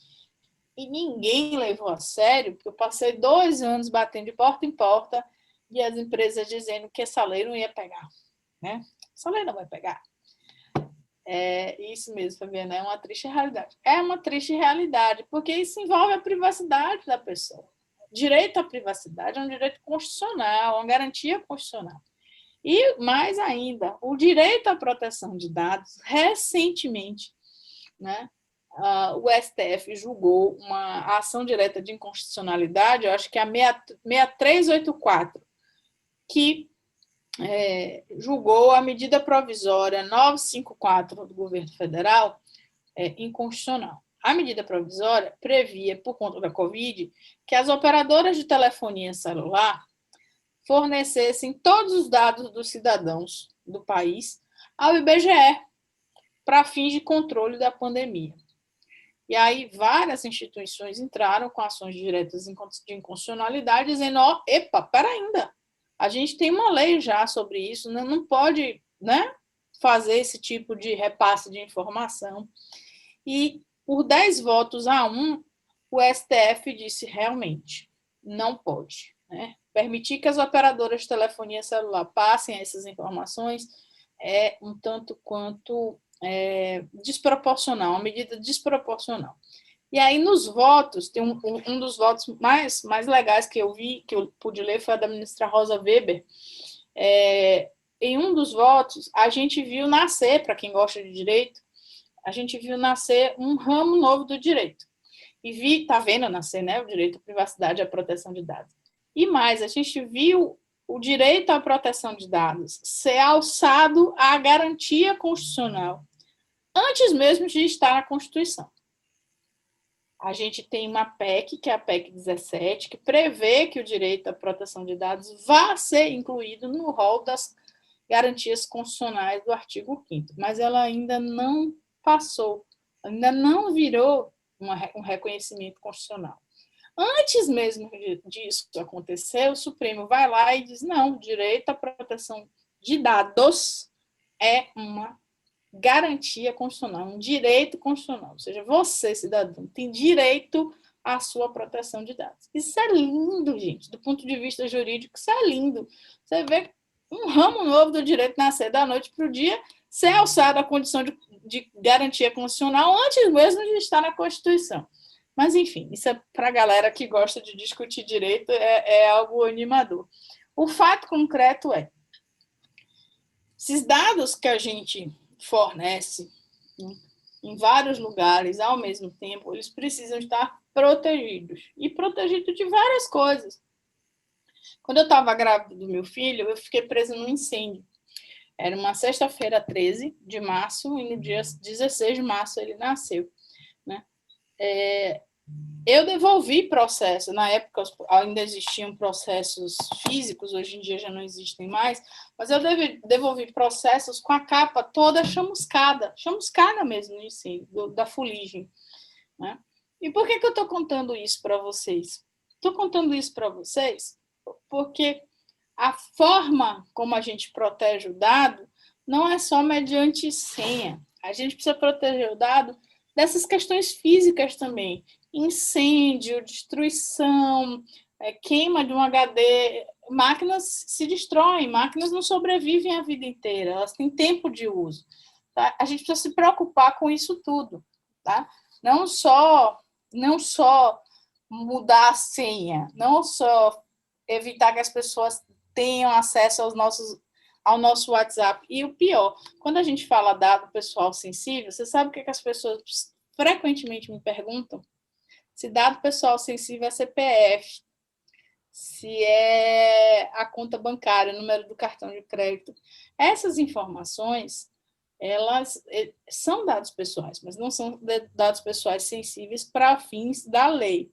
e ninguém levou a sério, porque eu passei 2 anos batendo de porta em porta e as empresas dizendo que essa lei não ia pegar, né? Essa lei não vai pegar. É isso mesmo, Fabiana, é uma triste realidade. É uma triste realidade, porque isso envolve a privacidade da pessoa. Direito à privacidade é um direito constitucional, uma garantia constitucional. E, mais ainda, o direito à proteção de dados, recentemente, né, o STF julgou uma ação direta de inconstitucionalidade, eu acho que é a 6384, que julgou a medida provisória 954 do governo federal inconstitucional. A medida provisória previa, por conta da Covid, que as operadoras de telefonia celular fornecessem todos os dados dos cidadãos do país ao IBGE para fins de controle da pandemia. E aí várias instituições entraram com ações diretas de inconstitucionalidade, dizendo, epa, pera ainda, a gente tem uma lei já sobre isso, não pode, né, fazer esse tipo de repasse de informação. E por 10 votos a 1, o STF disse realmente, não pode, né? Permitir que as operadoras de telefonia celular passem essas informações é um tanto quanto desproporcional, uma medida desproporcional. E aí, nos votos, tem um dos votos mais legais que eu vi, que eu pude ler, foi a da ministra Rosa Weber. Em um dos votos, a gente viu nascer, para quem gosta de direito, a gente viu nascer um ramo novo do direito. E está vendo nascer, né, o direito à privacidade e à proteção de dados. E mais, a gente viu o direito à proteção de dados ser alçado à garantia constitucional, antes mesmo de estar na Constituição. A gente tem uma PEC, que é a PEC 17, que prevê que o direito à proteção de dados vá ser incluído no rol das garantias constitucionais do artigo 5º, mas ela ainda não passou, ainda não virou um reconhecimento constitucional. Antes mesmo disso acontecer, o Supremo vai lá e diz, não, o direito à proteção de dados é uma garantia constitucional, um direito constitucional. Ou seja, você, cidadão, tem direito à sua proteção de dados. Isso é lindo, gente. Do ponto de vista jurídico, isso é lindo. Você vê um ramo novo do direito nascer da noite para o dia, ser alçado à condição de garantia constitucional antes mesmo de estar na Constituição. Mas, enfim, isso é para a galera que gosta de discutir direito, é algo animador. O fato concreto é, esses dados que a gente fornece em vários lugares ao mesmo tempo, eles precisam estar protegidos. E protegidos de várias coisas. Quando eu estava grávida do meu filho, eu fiquei presa num incêndio. Era uma sexta-feira, 13 de março, e no dia 16 de março ele nasceu, né? Eu devolvi processo, na época ainda existiam processos físicos, hoje em dia já não existem mais, mas eu devolvi processos com a capa toda chamuscada mesmo, no incêndio, da fuligem, né? E por que eu estou contando isso para vocês? Estou contando isso para vocês porque a forma como a gente protege o dado não é só mediante senha. A gente precisa proteger o dado dessas questões físicas também. Incêndio, destruição, queima de um HD. Máquinas se destroem, máquinas não sobrevivem a vida inteira, elas têm tempo de uso. Tá? A gente precisa se preocupar com isso tudo. Tá? Não só mudar a senha, não só evitar que as pessoas tenham acesso ao nosso WhatsApp. E o pior, quando a gente fala dado pessoal sensível, você sabe o que as pessoas frequentemente me perguntam? Se dado pessoal sensível é CPF, se é a conta bancária, o número do cartão de crédito. Essas informações, elas são dados pessoais, mas não são dados pessoais sensíveis para fins da lei.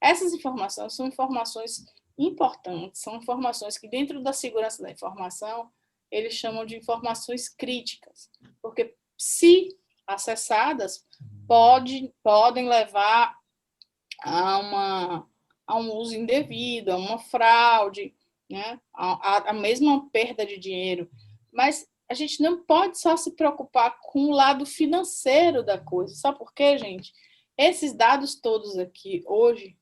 Essas informações são informações importantes, são informações que, dentro da segurança da informação, eles chamam de informações críticas, porque, se acessadas, podem levar a um uso indevido, a uma fraude, né? a mesma perda de dinheiro. Mas a gente não pode só se preocupar com o lado financeiro da coisa. Sabe por quê, gente? Esses dados todos aqui, hoje,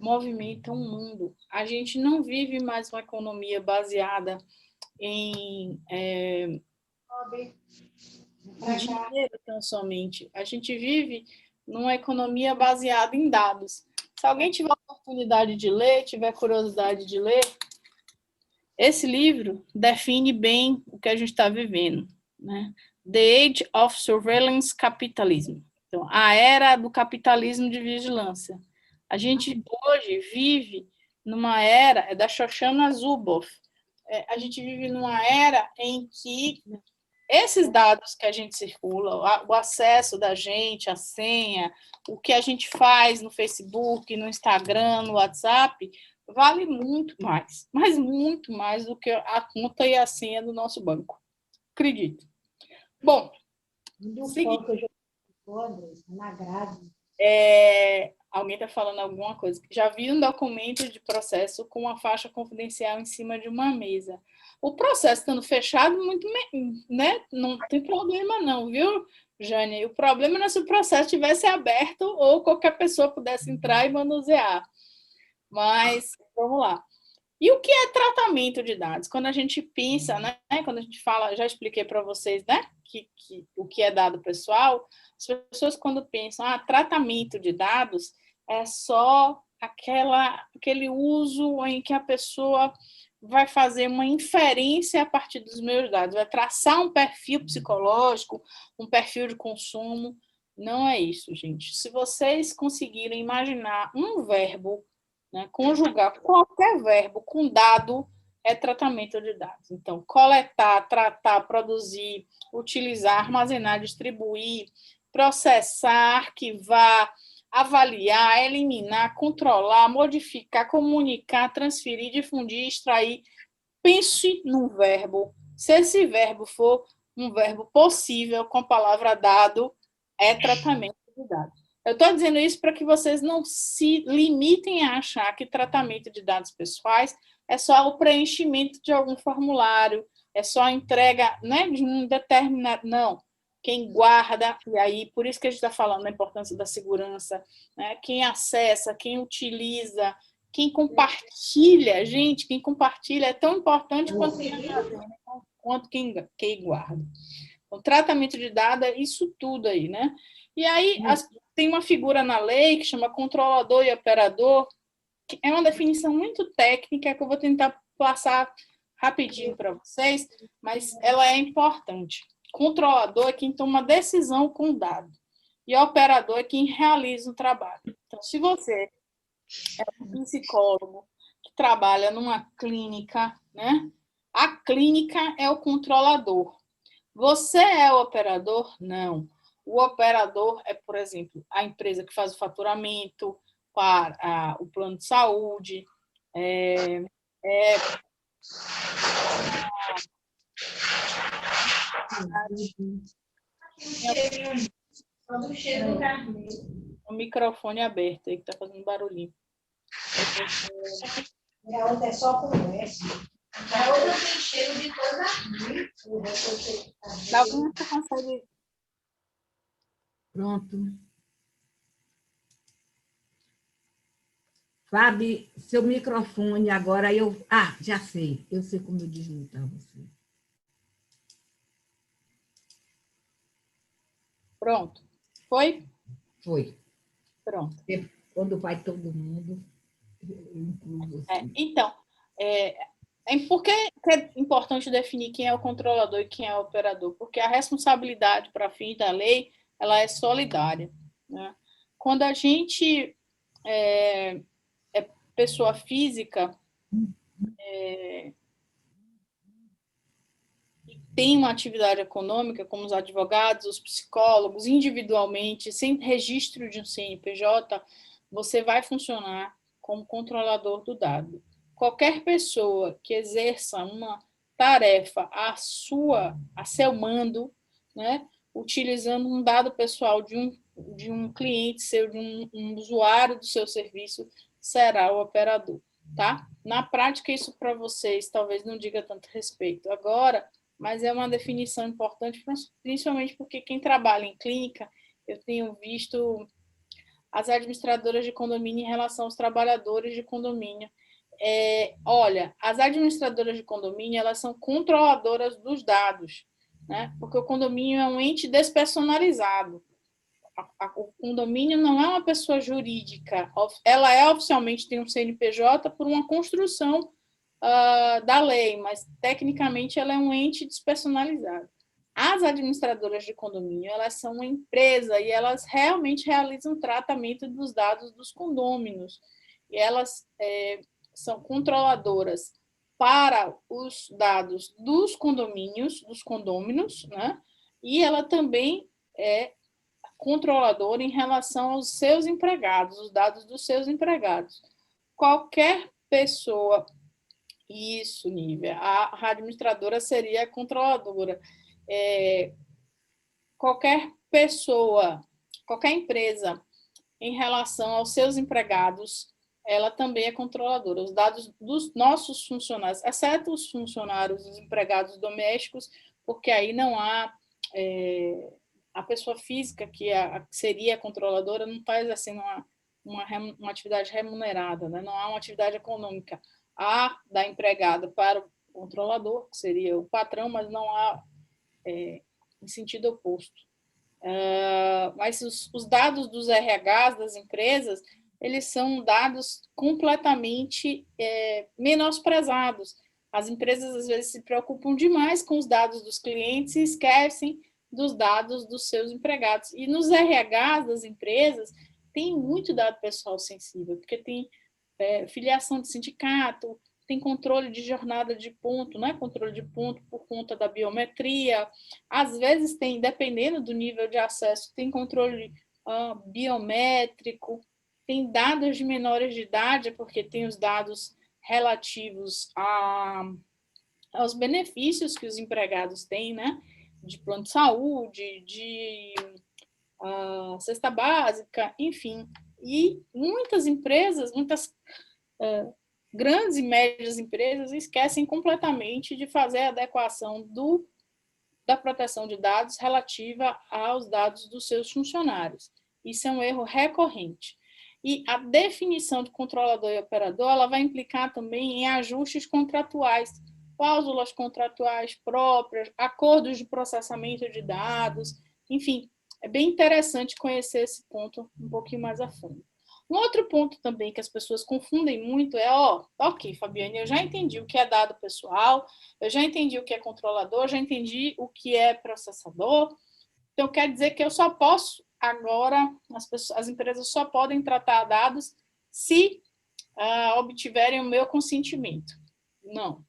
movimentam o mundo. A gente não vive mais uma economia baseada em dinheiro tão somente. A gente vive numa economia baseada em dados. Se alguém tiver oportunidade de ler, tiver curiosidade de ler, esse livro define bem o que a gente está vivendo, né? The Age of Surveillance Capitalism. Então, a era do capitalismo de vigilância. A gente hoje vive numa era, é da Shoshana Zuboff, a gente vive numa era em que esses dados que a gente circula, o acesso da gente, a senha, o que a gente faz no Facebook, no Instagram, no WhatsApp, vale muito mais, mas muito mais do que a conta e a senha do nosso banco. Acredito. Bom, seguinte, na grade. alguém está falando alguma coisa. Já vi um documento de processo com uma faixa confidencial em cima de uma mesa. O processo estando fechado, muito, né? Não tem problema não, viu, Jânia? O problema não é se o processo estivesse aberto ou qualquer pessoa pudesse entrar e manusear. Mas, vamos lá. E o que é tratamento de dados? Quando a gente pensa, né? Quando a gente fala, já expliquei para vocês, né? O que é dado pessoal, as pessoas quando pensam, tratamento de dados é só aquele uso em que a pessoa vai fazer uma inferência a partir dos meus dados, vai traçar um perfil psicológico, um perfil de consumo. Não é isso, gente. Se vocês conseguirem imaginar um verbo, né, conjugar qualquer verbo com dado, é tratamento de dados. Então, coletar, tratar, produzir, utilizar, armazenar, distribuir, processar, arquivar, avaliar, eliminar, controlar, modificar, comunicar, transferir, difundir, extrair. Pense num verbo. Se esse verbo for um verbo possível com a palavra dado, é tratamento de dados. Eu estou dizendo isso para que vocês não se limitem a achar que tratamento de dados pessoais é só o preenchimento de algum formulário, é só a entrega, né, de um determinado... Não. Quem guarda, e aí, por isso que a gente está falando da importância da segurança, né? Quem acessa, quem utiliza, quem compartilha. Gente, quem compartilha é tão importante quanto quem guarda. O tratamento de dados é isso tudo aí, né? E aí, tem uma figura na lei que chama controlador e operador, que é uma definição muito técnica que eu vou tentar passar rapidinho para vocês, mas ela é importante. Controlador é quem toma decisão com dado, e operador é quem realiza o trabalho. Então, se você é um psicólogo que trabalha numa clínica, né? A clínica é o controlador. Você é o operador? Não. O operador é, por exemplo, a empresa que faz o faturamento para o plano de saúde, o microfone aberto aí que está fazendo barulhinho. A outra é só conversa. A outra tem cheiro de coisa ruim. Você consegue... Pronto. Fábio, seu microfone agora eu... já sei. Eu sei como eu desmutar você. Pronto. Foi? Foi. Pronto. Quando vai todo mundo, eu incluo você. Então, por que é importante definir quem é o controlador e quem é o operador? Porque a responsabilidade para fins da lei, ela é solidária, né? Quando a gente é pessoa física, tem uma atividade econômica, como os advogados, os psicólogos, individualmente, sem registro de um CNPJ, você vai funcionar como controlador do dado. Qualquer pessoa que exerça uma tarefa a seu mando, né, utilizando um dado pessoal de um cliente seu, de um usuário do seu serviço, será o operador, tá? Na prática, isso para vocês talvez não diga tanto respeito agora, mas é uma definição importante, principalmente porque quem trabalha em clínica, eu tenho visto as administradoras de condomínio em relação aos trabalhadores de condomínio. Olha, as administradoras de condomínio, elas são controladoras dos dados, né? Porque o condomínio é um ente despersonalizado. O condomínio não é uma pessoa jurídica, ela oficialmente tem um CNPJ por uma construção da lei, mas tecnicamente ela é um ente despersonalizado. As administradoras de condomínio, elas são uma empresa e elas realmente realizam tratamento dos dados dos condôminos. E elas são controladoras para os dados dos condomínios, dos condôminos, né? E ela também é controladora em relação aos seus empregados, os dados dos seus empregados. Qualquer pessoa, isso, Nívia, a administradora seria a controladora. Qualquer pessoa, qualquer empresa, em relação aos seus empregados, ela também é controladora. Os dados dos nossos funcionários, exceto os funcionários, os empregados domésticos, porque aí não há... a pessoa física, que seria a controladora, não faz assim uma atividade remunerada, né? Não há uma atividade econômica. Há da empregada para o controlador, que seria o patrão, mas não há em sentido oposto. Mas os dados dos RHs das empresas, eles são dados completamente menosprezados. As empresas, às vezes, se preocupam demais com os dados dos clientes e esquecem dos dados dos seus empregados. E nos RHs das empresas, tem muito dado pessoal sensível, porque tem filiação de sindicato, tem controle de jornada de ponto, né? Controle de ponto por conta da biometria. Às vezes tem, dependendo do nível de acesso, tem controle biométrico, tem dados de menores de idade, porque tem os dados relativos aos benefícios que os empregados têm, né? De plano de saúde, de cesta básica, enfim. E muitas empresas, muitas grandes e médias empresas esquecem completamente de fazer a adequação da proteção de dados relativa aos dados dos seus funcionários. Isso é um erro recorrente. E a definição de controlador e operador, ela vai implicar também em ajustes contratuais, cláusulas contratuais próprias, acordos de processamento de dados, enfim, é bem interessante conhecer esse ponto um pouquinho mais a fundo. Um outro ponto também que as pessoas confundem muito é, ok, Fabiane, eu já entendi o que é dado pessoal, eu já entendi o que é controlador, já entendi o que é processador, então quer dizer que eu só posso, agora, as empresas só podem tratar dados se obtiverem o meu consentimento. Não.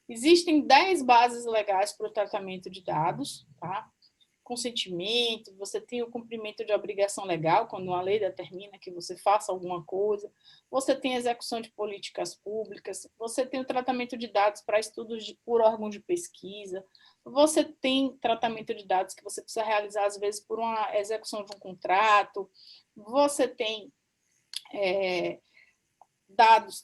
Existem 10 bases legais para o tratamento de dados, tá? Consentimento, você tem o cumprimento de obrigação legal, quando a lei determina que você faça alguma coisa, você tem a execução de políticas públicas, você tem o tratamento de dados para estudos por órgãos de pesquisa, você tem tratamento de dados que você precisa realizar, às vezes, por uma execução de um contrato, você tem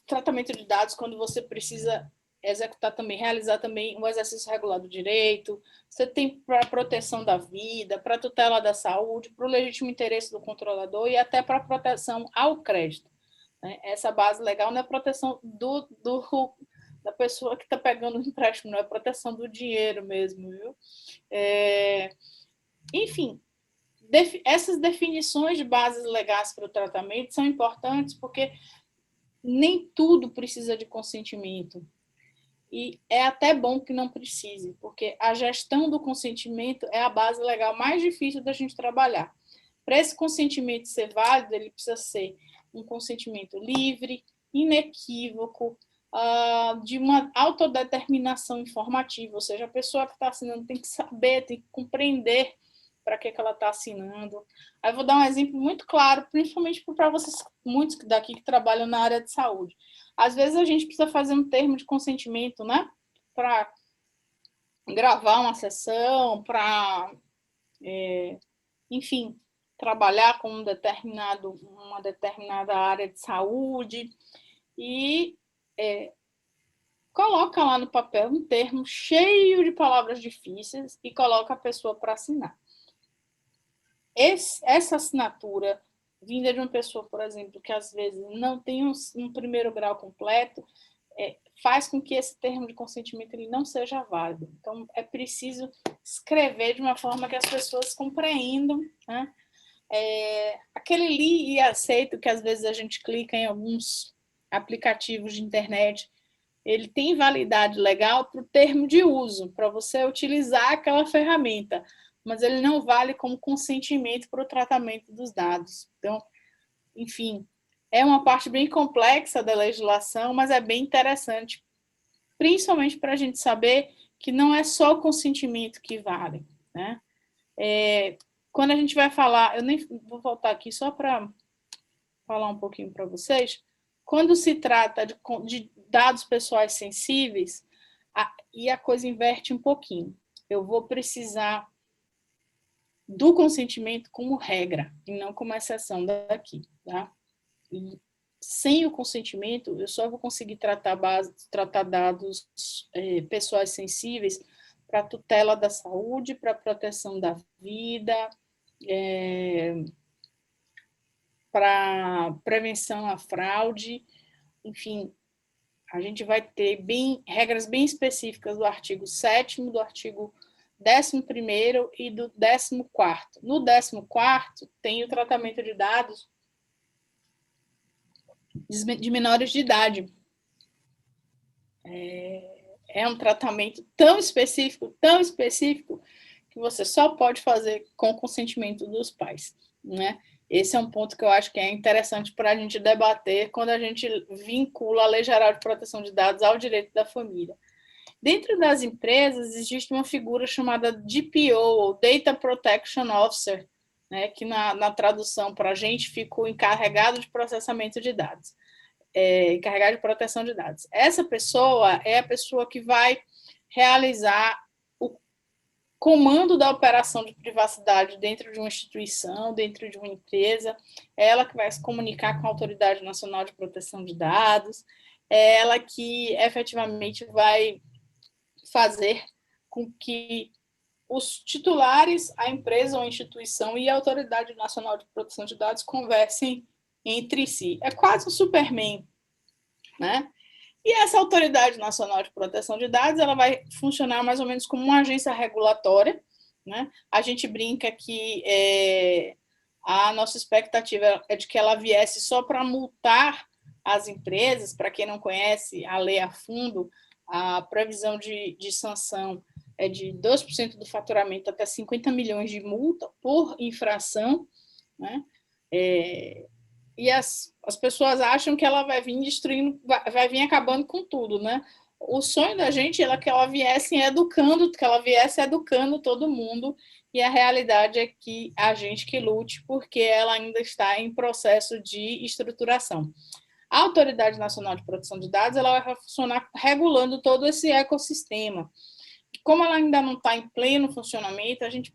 tratamento de dados quando você precisa executar também, realizar também um exercício regular do direito, você tem para a proteção da vida, para a tutela da saúde, para o legítimo interesse do controlador e até para a proteção ao crédito. Essa base legal não é proteção da pessoa que está pegando o empréstimo, não é proteção do dinheiro mesmo, viu? Enfim, essas definições de bases legais para o tratamento são importantes porque nem tudo precisa de consentimento. E é até bom que não precise, porque a gestão do consentimento é a base legal mais difícil da gente trabalhar. Para esse consentimento ser válido, ele precisa ser um consentimento livre, inequívoco, de uma autodeterminação informativa, ou seja, a pessoa que está assinando tem que saber, tem que compreender para que ela está assinando. Aí eu vou dar um exemplo muito claro, principalmente para vocês, muitos daqui que trabalham na área de saúde. Às vezes a gente precisa fazer um termo de consentimento, né? Para gravar uma sessão, para, enfim, trabalhar com uma determinada área de saúde e coloca lá no papel um termo cheio de palavras difíceis e coloca a pessoa para assinar. Essa assinatura vinda de uma pessoa, por exemplo, que às vezes não tem um primeiro grau completo, faz com que esse termo de consentimento ele não seja válido. Então, é preciso escrever de uma forma que as pessoas compreendam, né? Aquele li e aceito que às vezes a gente clica em alguns aplicativos de internet, ele tem validade legal para o termo de uso, para você utilizar aquela ferramenta, mas ele não vale como consentimento para o tratamento dos dados. Então, enfim, é uma parte bem complexa da legislação, mas é bem interessante, principalmente para a gente saber que não é só o consentimento que vale, né? Quando a gente vai falar, eu nem vou voltar aqui só para falar um pouquinho para vocês, quando se trata de dados pessoais sensíveis, e a coisa inverte um pouquinho. Eu vou precisar do consentimento como regra, e não como exceção daqui, tá? E sem o consentimento, eu só vou conseguir tratar dados pessoais sensíveis para tutela da saúde, para proteção da vida, para prevenção à fraude, enfim, a gente vai ter regras bem específicas do artigo 7º, do artigo 11º e do 14º. No 14º, tem o tratamento de dados de menores de idade. É um tratamento tão específico, que você só pode fazer com o consentimento dos pais, né? Esse é um ponto que eu acho que é interessante para a gente debater quando a gente vincula a Lei Geral de Proteção de Dados ao direito da família. Dentro das empresas, existe uma figura chamada DPO, ou Data Protection Officer, né, que na tradução para a gente ficou encarregado de processamento de dados, encarregado de proteção de dados. Essa pessoa é a pessoa que vai realizar comando da operação de privacidade dentro de uma instituição, dentro de uma empresa, é ela que vai se comunicar com a Autoridade Nacional de Proteção de Dados, é ela que efetivamente vai fazer com que os titulares, a empresa ou a instituição e a Autoridade Nacional de Proteção de Dados conversem entre si. É quase um Superman, né? E essa Autoridade Nacional de Proteção de Dados, ela vai funcionar mais ou menos como uma agência regulatória, né? A gente brinca que a nossa expectativa é de que ela viesse só para multar as empresas. Para quem não conhece a lei a fundo, a previsão de sanção é de 2% do faturamento até 50 milhões de multa por infração, né? E as pessoas acham que ela vai vir destruindo, vai vir acabando com tudo, né? O sonho da gente é que ela viesse educando todo mundo, e a realidade é que a gente que lute, porque ela ainda está em processo de estruturação. A Autoridade Nacional de Proteção de Dados, ela vai funcionar regulando todo esse ecossistema. Como ela ainda não está em pleno funcionamento, a gente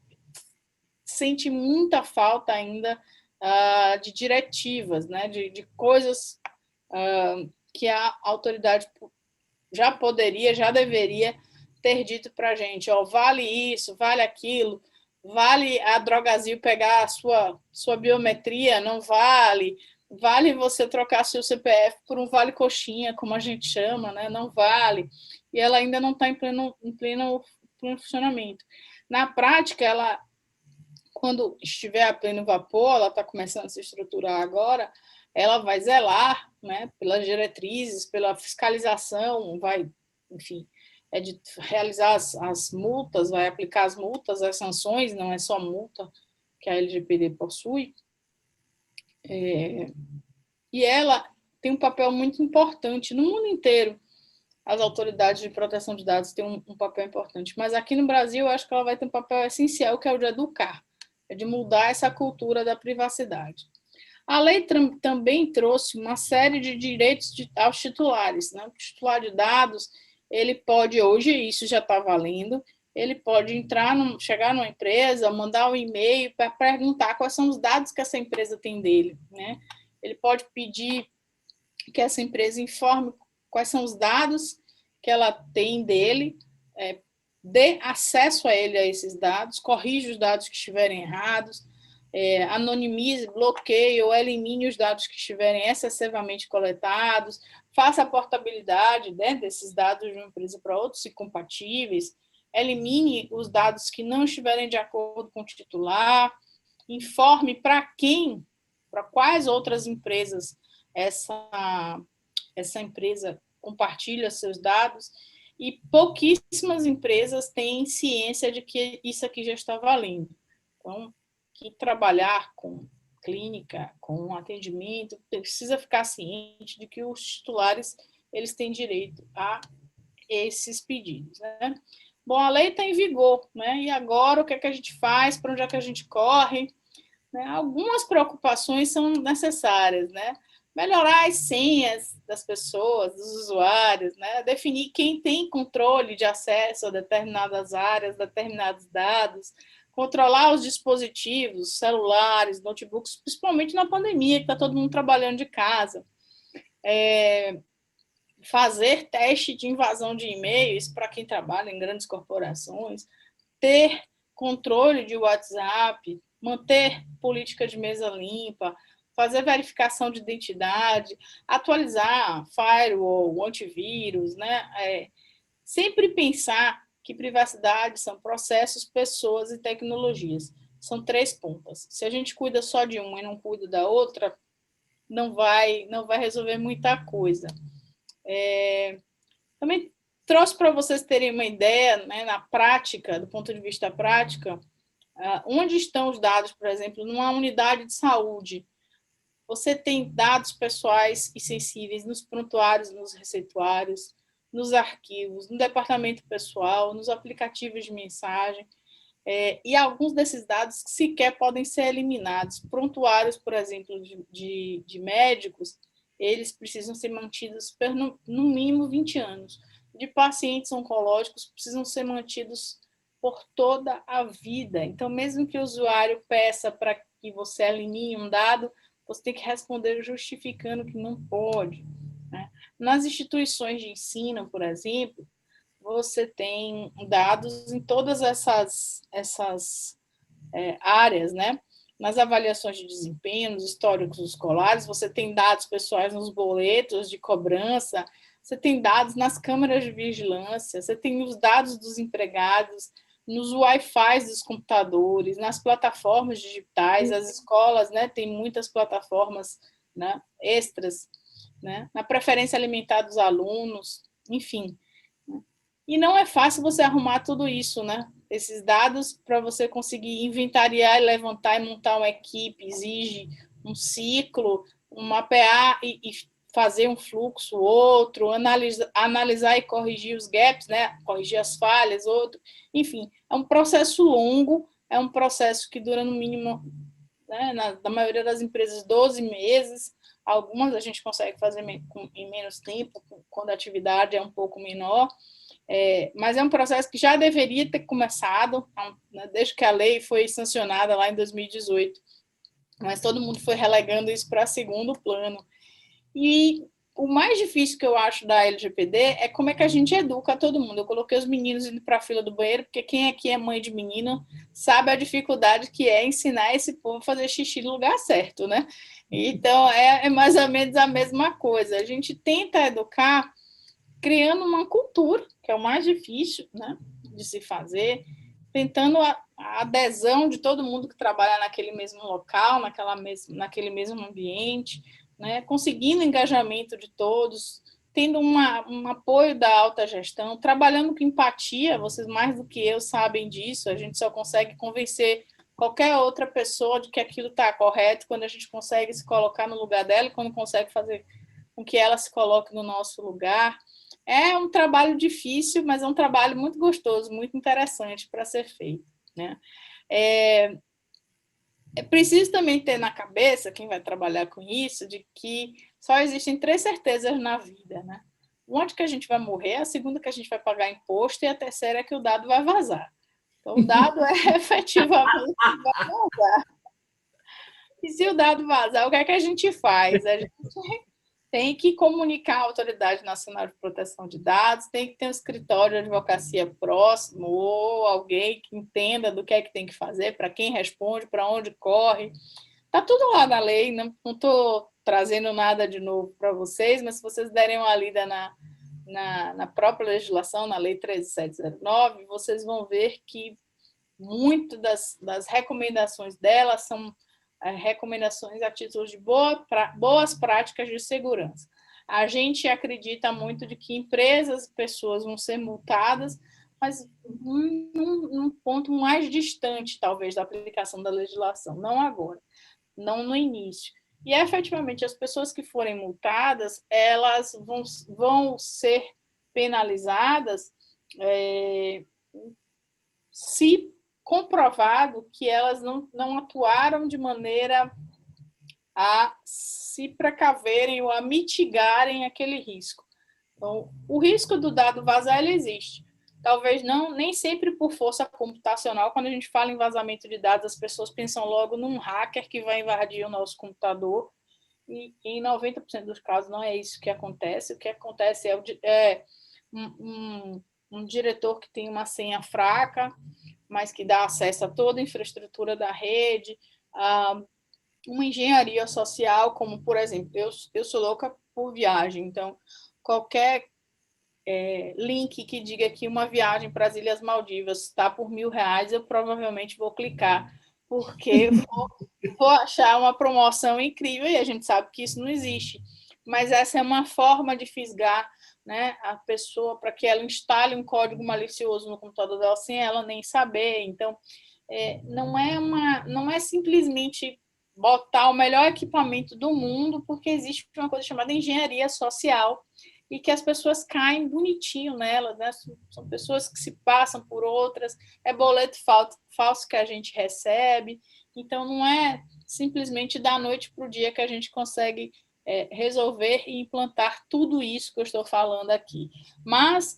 sente muita falta ainda de diretivas, né, de coisas que a autoridade já deveria ter dito para a gente, vale isso, vale aquilo, vale a Drogasil pegar a sua biometria, não vale você trocar seu CPF por um vale coxinha, como a gente chama, né, não vale, e ela ainda não está em pleno funcionamento. Na prática, ela, quando estiver a pleno vapor, ela está começando a se estruturar agora, ela vai zelar, né, pelas diretrizes, pela fiscalização, vai, enfim, de realizar as multas, vai aplicar as multas, as sanções, não é só multa que a LGPD possui. E ela tem um papel muito importante no mundo inteiro. As autoridades de proteção de dados têm um papel importante, mas aqui no Brasil eu acho que ela vai ter um papel essencial, que é o de educar, de mudar essa cultura da privacidade. A lei também trouxe uma série de direitos aos titulares, né? O titular de dados, ele pode, hoje isso já está valendo, ele pode chegar numa empresa, mandar um e-mail para perguntar quais são os dados que essa empresa tem dele, né? Ele pode pedir que essa empresa informe quais são os dados que ela tem dele, dê acesso a ele a esses dados, corrija os dados que estiverem errados, anonimize, bloqueie ou elimine os dados que estiverem excessivamente coletados, faça a portabilidade, né, desses dados de uma empresa para outros incompatíveis, elimine os dados que não estiverem de acordo com o titular, informe para quem, para quais outras empresas essa empresa compartilha seus dados, e pouquíssimas empresas têm ciência de que isso aqui já está valendo. Então, que trabalhar com clínica, com atendimento, precisa ficar ciente de que os titulares eles têm direito a esses pedidos, né? Bom, a lei está em vigor, né? E agora o que é que a gente faz? Para onde é que a gente corre? Né? Algumas preocupações são necessárias, né? Melhorar as senhas das pessoas, dos usuários, né? Definir quem tem controle de acesso a determinadas áreas, determinados dados, controlar os dispositivos, celulares, notebooks, principalmente na pandemia, que está todo mundo trabalhando de casa. Fazer teste de invasão de e-mails para quem trabalha em grandes corporações, ter controle de WhatsApp, manter política de mesa limpa, fazer verificação de identidade, atualizar firewall, antivírus, né? Sempre pensar que privacidade são processos, pessoas e tecnologias. São 3 pontas. Se a gente cuida só de uma e não cuida da outra, não vai resolver muita coisa. Também trouxe para vocês terem uma ideia, né, na prática, do ponto de vista prática, onde estão os dados, por exemplo, numa unidade de saúde. Você tem dados pessoais e sensíveis nos prontuários, nos receituários, nos arquivos, no departamento pessoal, nos aplicativos de mensagem, e alguns desses dados sequer podem ser eliminados. Prontuários, por exemplo, de médicos, eles precisam ser mantidos por, no mínimo 20 anos. De pacientes oncológicos, precisam ser mantidos por toda a vida. Então, mesmo que o usuário peça para que você elimine um dado, você tem que responder justificando que não pode, né? Nas instituições de ensino, por exemplo, você tem dados em todas essas áreas, né? Nas avaliações de desempenho, nos históricos escolares, você tem dados pessoais nos boletos de cobrança, você tem dados nas câmeras de vigilância, você tem os dados dos empregados, nos Wi-Fi dos computadores, nas plataformas digitais, as escolas, né, tem muitas plataformas, né, extras, né, na preferência alimentar dos alunos, enfim. E não é fácil você arrumar tudo isso, né? Esses dados, para você conseguir inventariar, levantar e montar uma equipe, exige um ciclo, um mapear e fazer um fluxo, outro, analisar e corrigir os gaps, né? Corrigir as falhas, outro. Enfim, é um processo longo, é um processo que dura no mínimo, né, na maioria das empresas, 12 meses. Algumas a gente consegue fazer em menos tempo, quando a atividade é um pouco menor. Mas é um processo que já deveria ter começado, né, desde que a lei foi sancionada lá em 2018, mas todo mundo foi relegando isso para segundo plano. E o mais difícil que eu acho da LGPD é como é que a gente educa todo mundo. Eu coloquei os meninos indo para a fila do banheiro, porque quem aqui é mãe de menino sabe a dificuldade que é ensinar esse povo a fazer xixi no lugar certo, né? Então, é mais ou menos a mesma coisa. A gente tenta educar criando uma cultura, que é o mais difícil, né, de se fazer, tentando a adesão de todo mundo que trabalha naquele mesmo local, naquele mesmo ambiente, né, conseguindo engajamento de todos, tendo um apoio da alta gestão, trabalhando com empatia. Vocês mais do que eu sabem disso, a gente só consegue convencer qualquer outra pessoa de que aquilo está correto quando a gente consegue se colocar no lugar dela e quando consegue fazer com que ela se coloque no nosso lugar. É um trabalho difícil, mas é um trabalho muito gostoso, muito interessante para ser feito, né? É preciso também ter na cabeça, quem vai trabalhar com isso, de que só existem 3 certezas na vida, né? Onde que a gente vai morrer, a segunda que a gente vai pagar imposto e a terceira é que o dado vai vazar. Então, o dado efetivamente vai vazar. E se o dado vazar, o que é que a gente faz? A gente tem que comunicar à Autoridade Nacional de Proteção de Dados, tem que ter um escritório de advocacia próximo, ou alguém que entenda do que é que tem que fazer, para quem responde, para onde corre. Está tudo lá na lei, não estou trazendo nada de novo para vocês, mas se vocês derem uma lida na própria legislação, na Lei 13.709, vocês vão ver que muito das recomendações dela são recomendações a título de boas práticas de segurança. A gente acredita muito de que empresas e pessoas vão ser multadas, mas num ponto mais distante, talvez, da aplicação da legislação, não agora, não no início. E, efetivamente, as pessoas que forem multadas, elas vão ser penalizadas se comprovado que elas não atuaram de maneira a se precaverem ou a mitigarem aquele risco. Então, o risco do dado vazar, ele existe. Talvez nem sempre por força computacional. Quando a gente fala em vazamento de dados, as pessoas pensam logo num hacker que vai invadir o nosso computador, e em 90% dos casos não é isso que acontece. O que acontece é um diretor que tem uma senha fraca, mas que dá acesso a toda a infraestrutura da rede, uma engenharia social, como, por exemplo, eu sou louca por viagem, então, qualquer link que diga que uma viagem para as Ilhas Maldivas está por R$1.000, eu provavelmente vou clicar, porque vou achar uma promoção incrível, e a gente sabe que isso não existe. Mas essa é uma forma de fisgar, né, a pessoa para que ela instale um código malicioso no computador dela sem ela nem saber. Então, não é simplesmente botar o melhor equipamento do mundo, porque existe uma coisa chamada engenharia social, e que as pessoas caem bonitinho nelas, né? São pessoas que se passam por outras, é boleto falso que a gente recebe. Então, não é simplesmente da noite para o dia que a gente consegue resolver e implantar tudo isso que eu estou falando aqui. Mas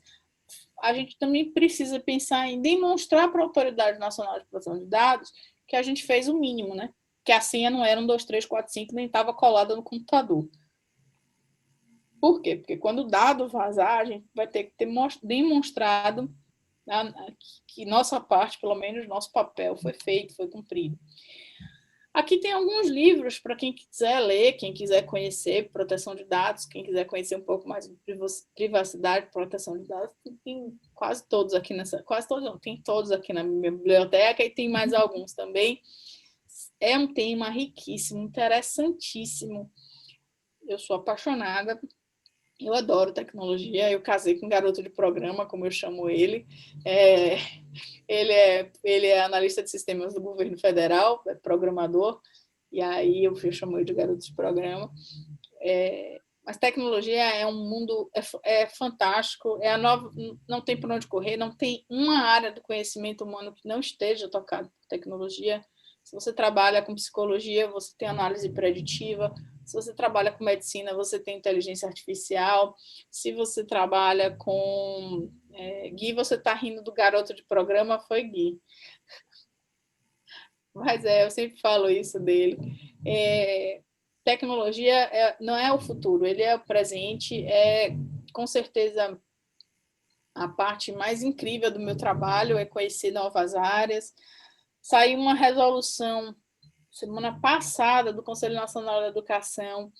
a gente também precisa pensar em demonstrar para a Autoridade Nacional de Proteção de Dados que a gente fez o mínimo, né? Que a senha não era 1, 2, 3, 4, 5, nem estava colada no computador. Por quê? Porque quando o dado vazar, a gente vai ter que ter demonstrado que nossa parte, pelo menos nosso papel, foi feito, foi cumprido. Aqui tem alguns livros para quem quiser ler, quem quiser conhecer proteção de dados, quem quiser conhecer um pouco mais de privacidade, proteção de dados. Tem quase todos aqui quase todos não, tem todos aqui na minha biblioteca, e tem mais alguns também. É um tema riquíssimo, interessantíssimo. Eu sou apaixonada. Eu adoro tecnologia, eu casei com um garoto de programa, como eu chamo ele. Ele é analista de sistemas do governo federal, é programador, e aí eu chamo ele de garoto de programa. Mas tecnologia é um mundo fantástico, não tem por onde correr, não tem uma área do conhecimento humano que não esteja tocada por tecnologia. Se você trabalha com psicologia, você tem análise preditiva. Se você trabalha com medicina, você tem inteligência artificial. Se você trabalha com Gui, você está rindo do garoto de programa, foi Gui. Mas eu sempre falo isso dele. Tecnologia não é o futuro, ele é o presente. Com certeza, a parte mais incrível do meu trabalho é conhecer novas áreas. Saiu uma resolução semana passada do Conselho Nacional da Educação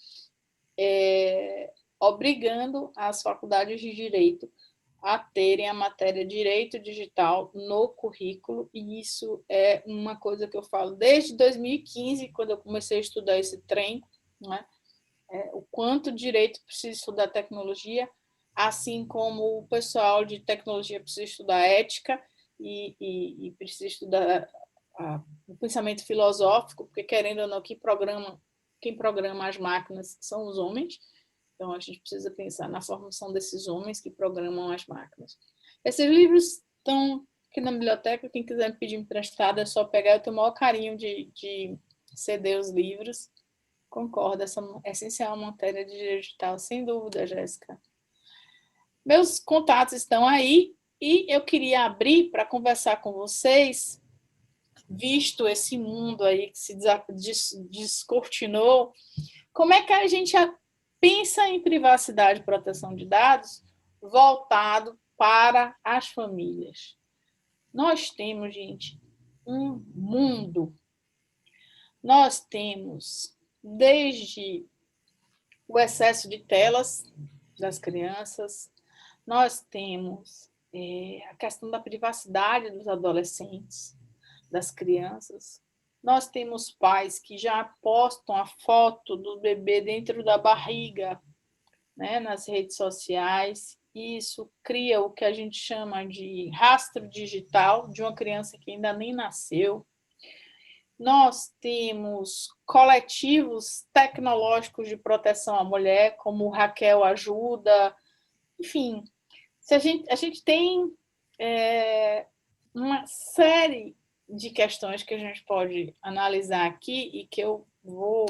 obrigando as faculdades de Direito a terem a matéria Direito Digital no currículo, e isso é uma coisa que eu falo desde 2015, quando eu comecei a estudar esse trem, né? O quanto direito precisa estudar tecnologia, assim como o pessoal de tecnologia precisa estudar ética e precisa estudar o pensamento filosófico, porque, querendo ou não, quem programa as máquinas são os homens. Então, a gente precisa pensar na formação desses homens que programam as máquinas. Esses livros estão aqui na biblioteca. Quem quiser me pedir emprestado, é só pegar. Eu tenho o maior carinho de ceder os livros. Concordo, essa é essencial matéria de digital, sem dúvida, Jéssica. Meus contatos estão aí, e eu queria abrir para conversar com vocês, visto esse mundo aí que se descortinou, como é que a gente pensa em privacidade e proteção de dados voltado para as famílias. Nós temos, gente, um mundo. Nós temos desde o excesso de telas das crianças, nós temos a questão da privacidade dos adolescentes, das crianças. Nós temos pais que já postam a foto do bebê dentro da barriga, né, nas redes sociais. Isso cria o que a gente chama de rastro digital de uma criança que ainda nem nasceu. Nós temos coletivos tecnológicos de proteção à mulher, como o Raquel Ajuda. Enfim, a gente tem uma série de questões que a gente pode analisar aqui e que eu vou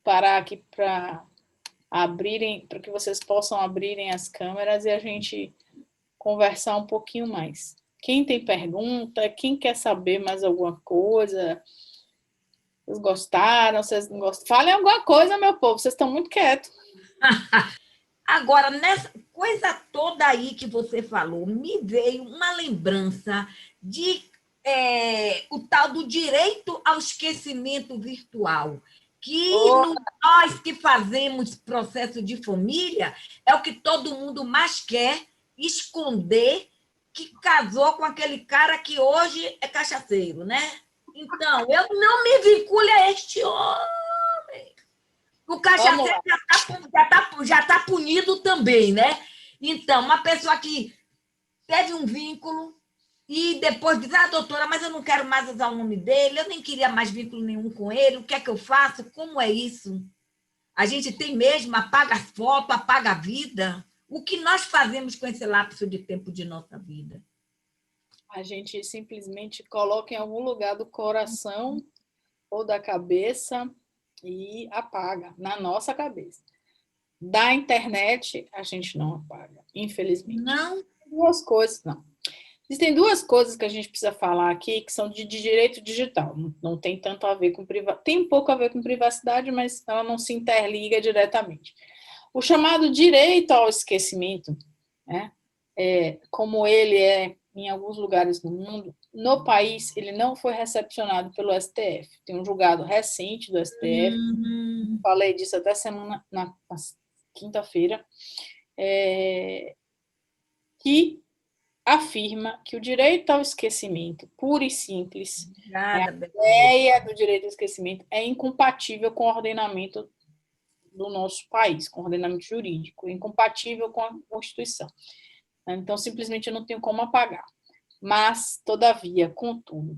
parar aqui para que vocês possam abrirem as câmeras e a gente conversar um pouquinho mais. Quem tem pergunta, quem quer saber mais alguma coisa, vocês gostaram, vocês não gostaram? Falem alguma coisa, meu povo, vocês estão muito quietos. Agora, nessa coisa toda aí que você falou, me veio uma lembrança de o tal do direito ao esquecimento virtual, que nós que fazemos processo de família, é o que todo mundo mais quer, esconder que casou com aquele cara que hoje é cachaceiro, né? Então, eu não me vinculo a este homem. O cachaceiro já tá punido também, né? Então, uma pessoa que teve um vínculo e depois diz, doutora, mas eu não quero mais usar o nome dele, eu nem queria mais vínculo nenhum com ele, o que é que eu faço? Como é isso? A gente tem mesmo, apaga as fotos, apaga a vida. O que nós fazemos com esse lapso de tempo de nossa vida? A gente simplesmente coloca em algum lugar do coração ou da cabeça e apaga, na nossa cabeça. Da internet, a gente não apaga, infelizmente. Não? Duas coisas, não. Existem duas coisas que a gente precisa falar aqui que são de direito digital. Não tem tanto a ver com privacidade. Tem um pouco a ver com privacidade, mas ela não se interliga diretamente. O chamado direito ao esquecimento, né? Como ele é em alguns lugares do mundo, no país ele não foi recepcionado pelo STF. Tem um julgado recente do STF, falei disso até semana, na quinta-feira, que afirma que o direito ao esquecimento, puro e simples, a ideia do direito ao esquecimento é incompatível com o ordenamento do nosso país, com o ordenamento jurídico, incompatível com a Constituição. Então, simplesmente eu não tenho como apagar. Mas, todavia, contudo,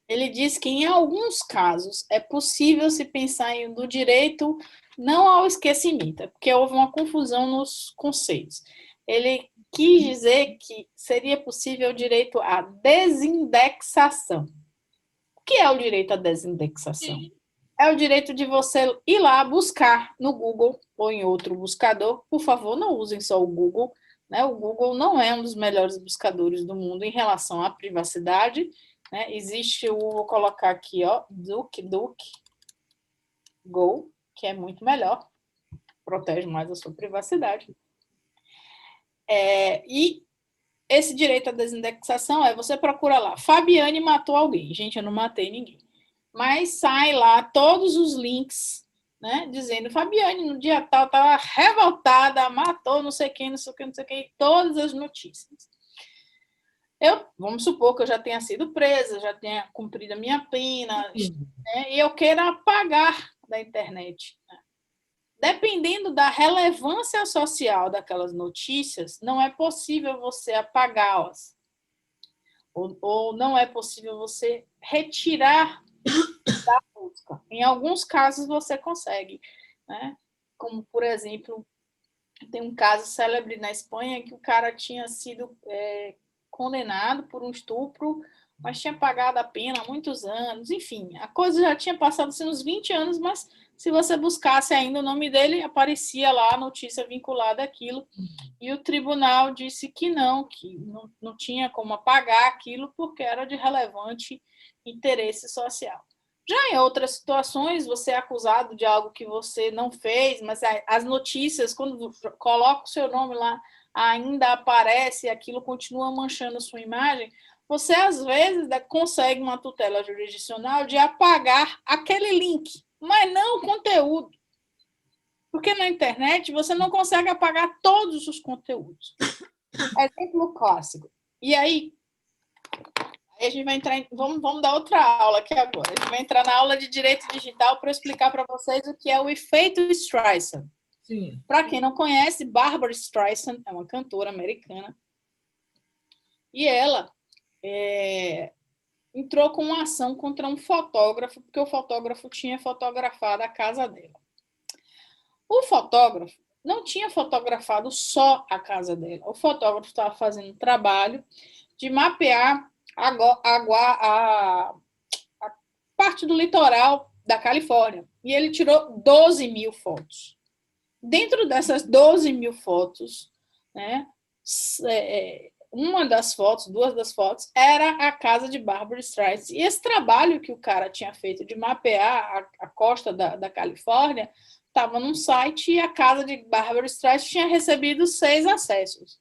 ele diz que em alguns casos é possível se pensar do direito não ao esquecimento, porque houve uma confusão nos conceitos. Ele quis dizer que seria possível o direito à desindexação. O que é o direito à desindexação? É o direito de você ir lá buscar no Google ou em outro buscador. Por favor, não usem só o Google, né? O Google não é um dos melhores buscadores do mundo em relação à privacidade, né? Existe vou colocar aqui, ó, DuckDuckGo, que é muito melhor, protege mais a sua privacidade. E esse direito à desindexação você procura lá, Fabiane matou alguém. Gente, eu não matei ninguém. Mas sai lá todos os links, né, dizendo, Fabiane, no dia tal, estava revoltada, matou não sei quem, não sei o que, não sei o que, todas as notícias. Vamos supor que eu já tenha sido presa, já tenha cumprido a minha pena, né, e eu queira apagar da internet, né? Dependendo da relevância social daquelas notícias, não é possível você apagá-las. Ou não é possível você retirar da busca. Em alguns casos você consegue, né? Como, por exemplo, tem um caso célebre na Espanha que o cara tinha sido condenado por um estupro, mas tinha pagado a pena há muitos anos. Enfim, a coisa já tinha passado assim, uns 20 anos, mas se você buscasse ainda o nome dele, aparecia lá a notícia vinculada àquilo, e o tribunal disse que não tinha como apagar aquilo porque era de relevante interesse social. Já em outras situações, você é acusado de algo que você não fez, mas as notícias, quando coloca o seu nome lá, ainda aparece, aquilo continua manchando a sua imagem, você, às vezes, consegue uma tutela jurisdicional de apagar aquele link, mas não o conteúdo. Porque na internet você não consegue apagar todos os conteúdos. Exemplo clássico. E aí a gente vai entrar vamos dar outra aula aqui agora. A gente vai entrar na aula de direito digital para explicar para vocês o que é o efeito Streisand. Para quem não conhece, Barbra Streisand é uma cantora americana e ela entrou com uma ação contra um fotógrafo, porque o fotógrafo tinha fotografado a casa dela. O fotógrafo não tinha fotografado só a casa dela. O fotógrafo estava fazendo um trabalho de mapear a parte do litoral da Califórnia. E ele tirou 12 mil fotos. Dentro dessas 12 mil fotos, né, uma das fotos, duas das fotos, era a casa de Barbra Streisand. E esse trabalho que o cara tinha feito de mapear a costa da Califórnia estava num site e a casa de Barbra Streisand tinha recebido 6 acessos.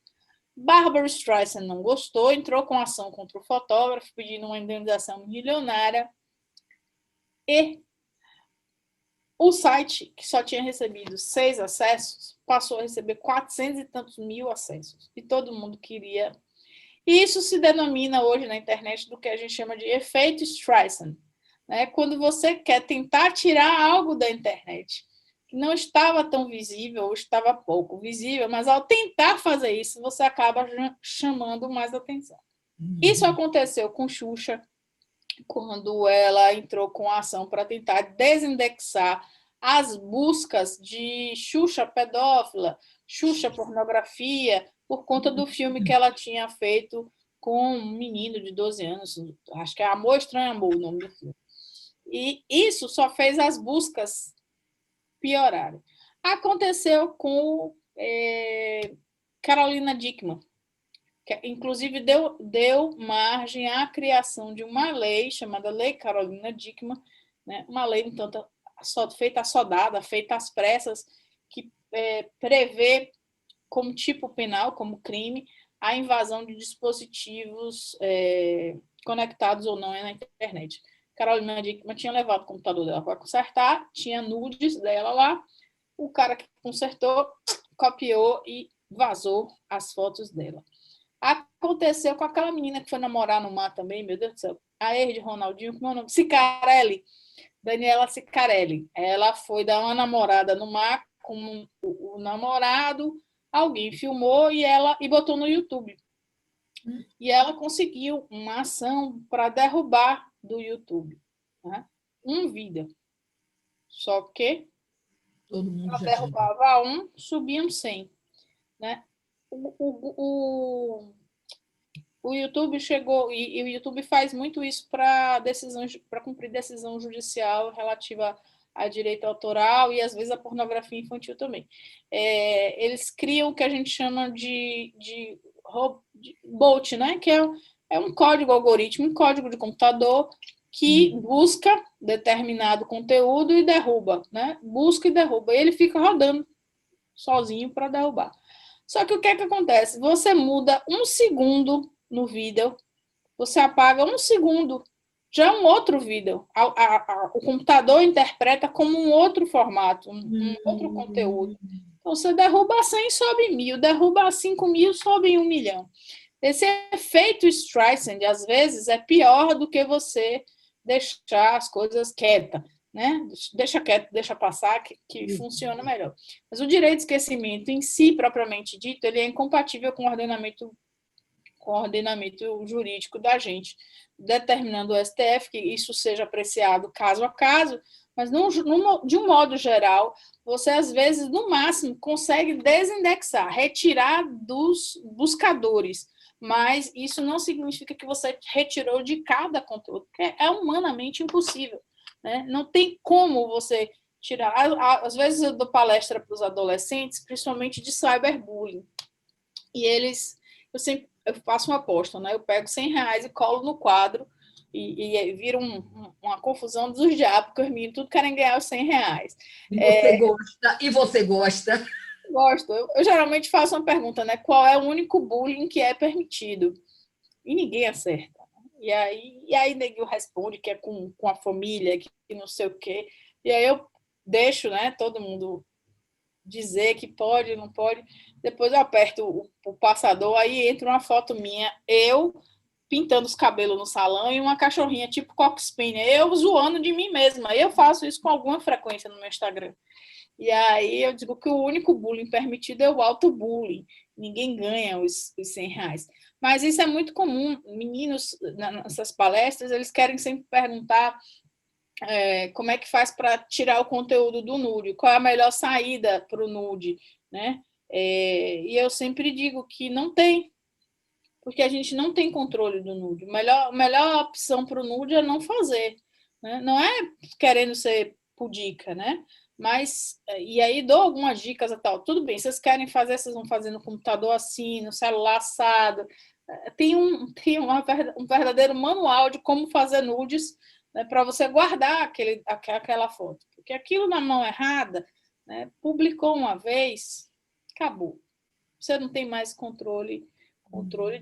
Barbra Streisand não gostou, entrou com ação contra o fotógrafo, pedindo uma indenização milionária. E o site, que só tinha recebido 6 acessos, passou a receber 400 e tantos mil acessos. E todo mundo queria. E isso se denomina hoje na internet do que a gente chama de efeito Streisand. Né? Quando você quer tentar tirar algo da internet que não estava tão visível, ou estava pouco visível, mas ao tentar fazer isso, você acaba chamando mais atenção. Isso aconteceu com Xuxa, quando ela entrou com a ação para tentar desindexar as buscas de Xuxa pedófila, Xuxa pornografia, por conta do filme que ela tinha feito com um menino de 12 anos, acho que é Amor Estranho Amor o nome do filme. E isso só fez as buscas piorarem. Aconteceu com Carolina Dickmann, que inclusive deu margem à criação de uma lei chamada Lei Carolina Dickmann, né? Uma lei um tanto feita assodada, feita às pressas, que prevê como tipo penal, como crime, a invasão de dispositivos conectados ou não na internet. Carolina Dickmann tinha levado o computador dela para consertar, tinha nudes dela lá, o cara que consertou copiou e vazou as fotos dela. Aconteceu com aquela menina que foi namorar no mar também, meu Deus do céu, a ex de Ronaldinho, como é o nome? Cicarelli, Daniela Cicarelli. Ela foi dar uma namorada no mar com o namorado, alguém filmou e botou no YouTube. E ela conseguiu uma ação para derrubar do YouTube, né? Um vídeo. Só que ela derrubava um, subiam 100. Né? O YouTube chegou, e o YouTube faz muito isso para cumprir decisão judicial relativa a direito autoral e, às vezes, a pornografia infantil também. Eles criam o que a gente chama de bot, né? Que é um código algoritmo, um código de computador que busca determinado conteúdo e derruba, né? Busca e derruba. E ele fica rodando sozinho para derrubar. Só que o que é que acontece? Você muda 1 segundo no vídeo, você apaga 1 segundo, já é um outro vídeo. O computador interpreta como um outro formato, um outro conteúdo. Então, você derruba 100, sobe 1.000, derruba 5.000, sobe 1 milhão. Esse efeito Streisand, às vezes, é pior do que você deixar as coisas quietas. Né? Deixa quieto, deixa passar, que funciona melhor. Mas o direito de esquecimento em si, propriamente dito, ele é incompatível com o ordenamento jurídico da gente, determinando o STF que isso seja apreciado caso a caso, mas de um modo geral, você, às vezes, no máximo, consegue desindexar, retirar dos buscadores, mas isso não significa que você retirou de cada conteúdo, porque é humanamente impossível. Né? Não tem como você tirar. Às vezes eu dou palestra para os adolescentes, principalmente de cyberbullying. E eu faço uma aposta, né? Eu pego R$100 e colo no quadro e vira uma confusão dos diabos, porque os meninos tudo querem ganhar os R$100. E você gosta? Gosto. Eu geralmente faço uma pergunta, né? Qual é o único bullying que é permitido? E ninguém acerta. E aí neguinho responde que é com a família, que não sei o quê. E aí eu deixo, né, todo mundo dizer que pode, não pode. Depois eu aperto o passador, aí entra uma foto minha, eu pintando os cabelos no salão e uma cachorrinha tipo Cox Spaniel, eu zoando de mim mesma. Eu faço isso com alguma frequência no meu Instagram. E aí eu digo que o único bullying permitido é o auto-bullying. Ninguém ganha os R$100. Mas isso é muito comum. Meninos, nessas palestras, eles querem sempre perguntar como é que faz para tirar o conteúdo do nude, qual é a melhor saída para o nude, né? E eu sempre digo que não tem, porque a gente não tem controle do nude. A melhor opção para o nude é não fazer, né? Não é querendo ser pudica, né? Mas, e aí dou algumas dicas e tal. Tudo bem, vocês querem fazer, vocês vão fazer no computador assim, no celular assado. Tem um verdadeiro manual de como fazer nudes, né, para você guardar aquela foto. Porque aquilo na mão errada, né, publicou uma vez, acabou. Você não tem mais controle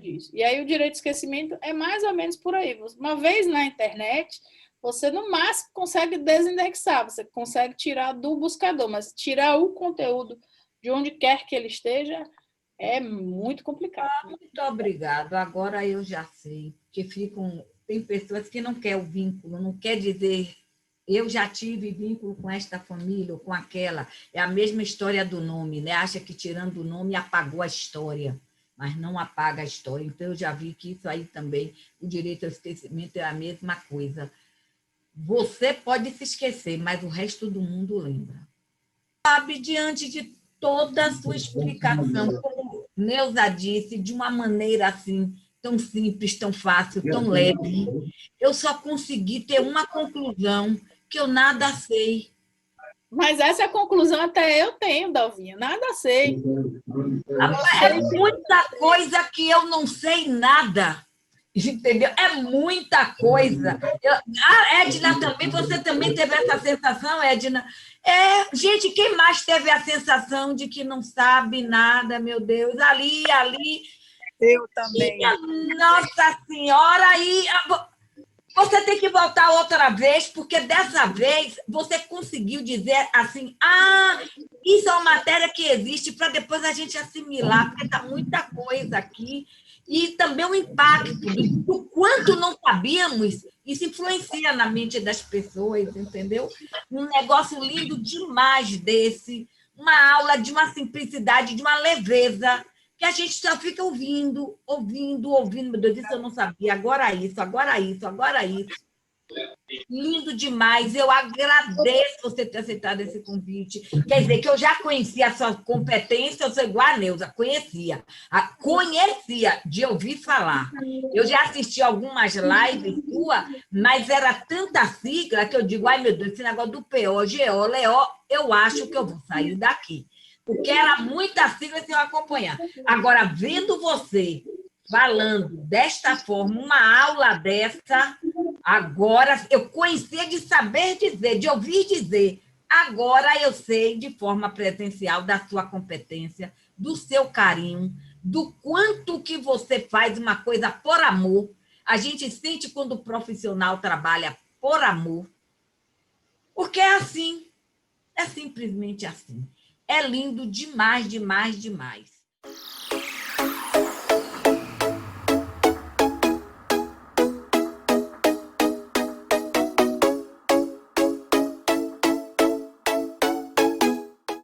disso. E aí o direito de esquecimento é mais ou menos por aí. Uma vez na internet, você no máximo consegue desindexar, você consegue tirar do buscador, mas tirar o conteúdo de onde quer que ele esteja é muito complicado. Muito obrigado. Agora eu já sei que tem pessoas que não querem o vínculo, não quer dizer eu já tive vínculo com esta família ou com aquela. É a mesma história do nome, né? Acha que tirando o nome apagou a história, mas não apaga a história. Então, eu já vi que isso aí também, o direito ao esquecimento é a mesma coisa. Você pode se esquecer, mas o resto do mundo lembra. Sabe, diante de toda a sua explicação, como Neuza disse, de uma maneira assim, tão simples, tão fácil, tão leve, eu só consegui ter uma conclusão, que eu nada sei. Mas essa conclusão até eu tenho, Dalvinha, nada sei. É muita coisa que eu não sei nada. Entendeu? É muita coisa. Edna, também, você também teve essa sensação, Edna? Gente, quem mais teve a sensação de que não sabe nada, meu Deus? Ali. Eu também. Nossa Senhora, aí você tem que voltar outra vez, porque dessa vez você conseguiu dizer assim, isso é uma matéria que existe para depois a gente assimilar, porque está muita coisa aqui. E também o impacto do quanto não sabíamos, isso influencia na mente das pessoas, entendeu? Um negócio lindo demais desse, uma aula de uma simplicidade, de uma leveza, que a gente só fica ouvindo. Meu Deus, isso eu não sabia, agora isso. Lindo demais, eu agradeço você ter aceitado esse convite. Quer dizer, que eu já conhecia a sua competência, eu sou igual a Neuza, conhecia de ouvir falar. Eu já assisti algumas lives suas, mas era tanta sigla que eu digo, ai meu Deus, esse negócio do PO, GO, LEO, eu acho que eu vou sair daqui. Porque era muita sigla sem eu acompanhar. Agora, vendo você falando desta forma, uma aula dessa, agora eu conhecia de saber dizer, de ouvir dizer, agora eu sei de forma presencial da sua competência, do seu carinho, do quanto que você faz uma coisa por amor. A gente sente quando o profissional trabalha por amor, porque é assim, é simplesmente assim. É lindo demais, demais, demais.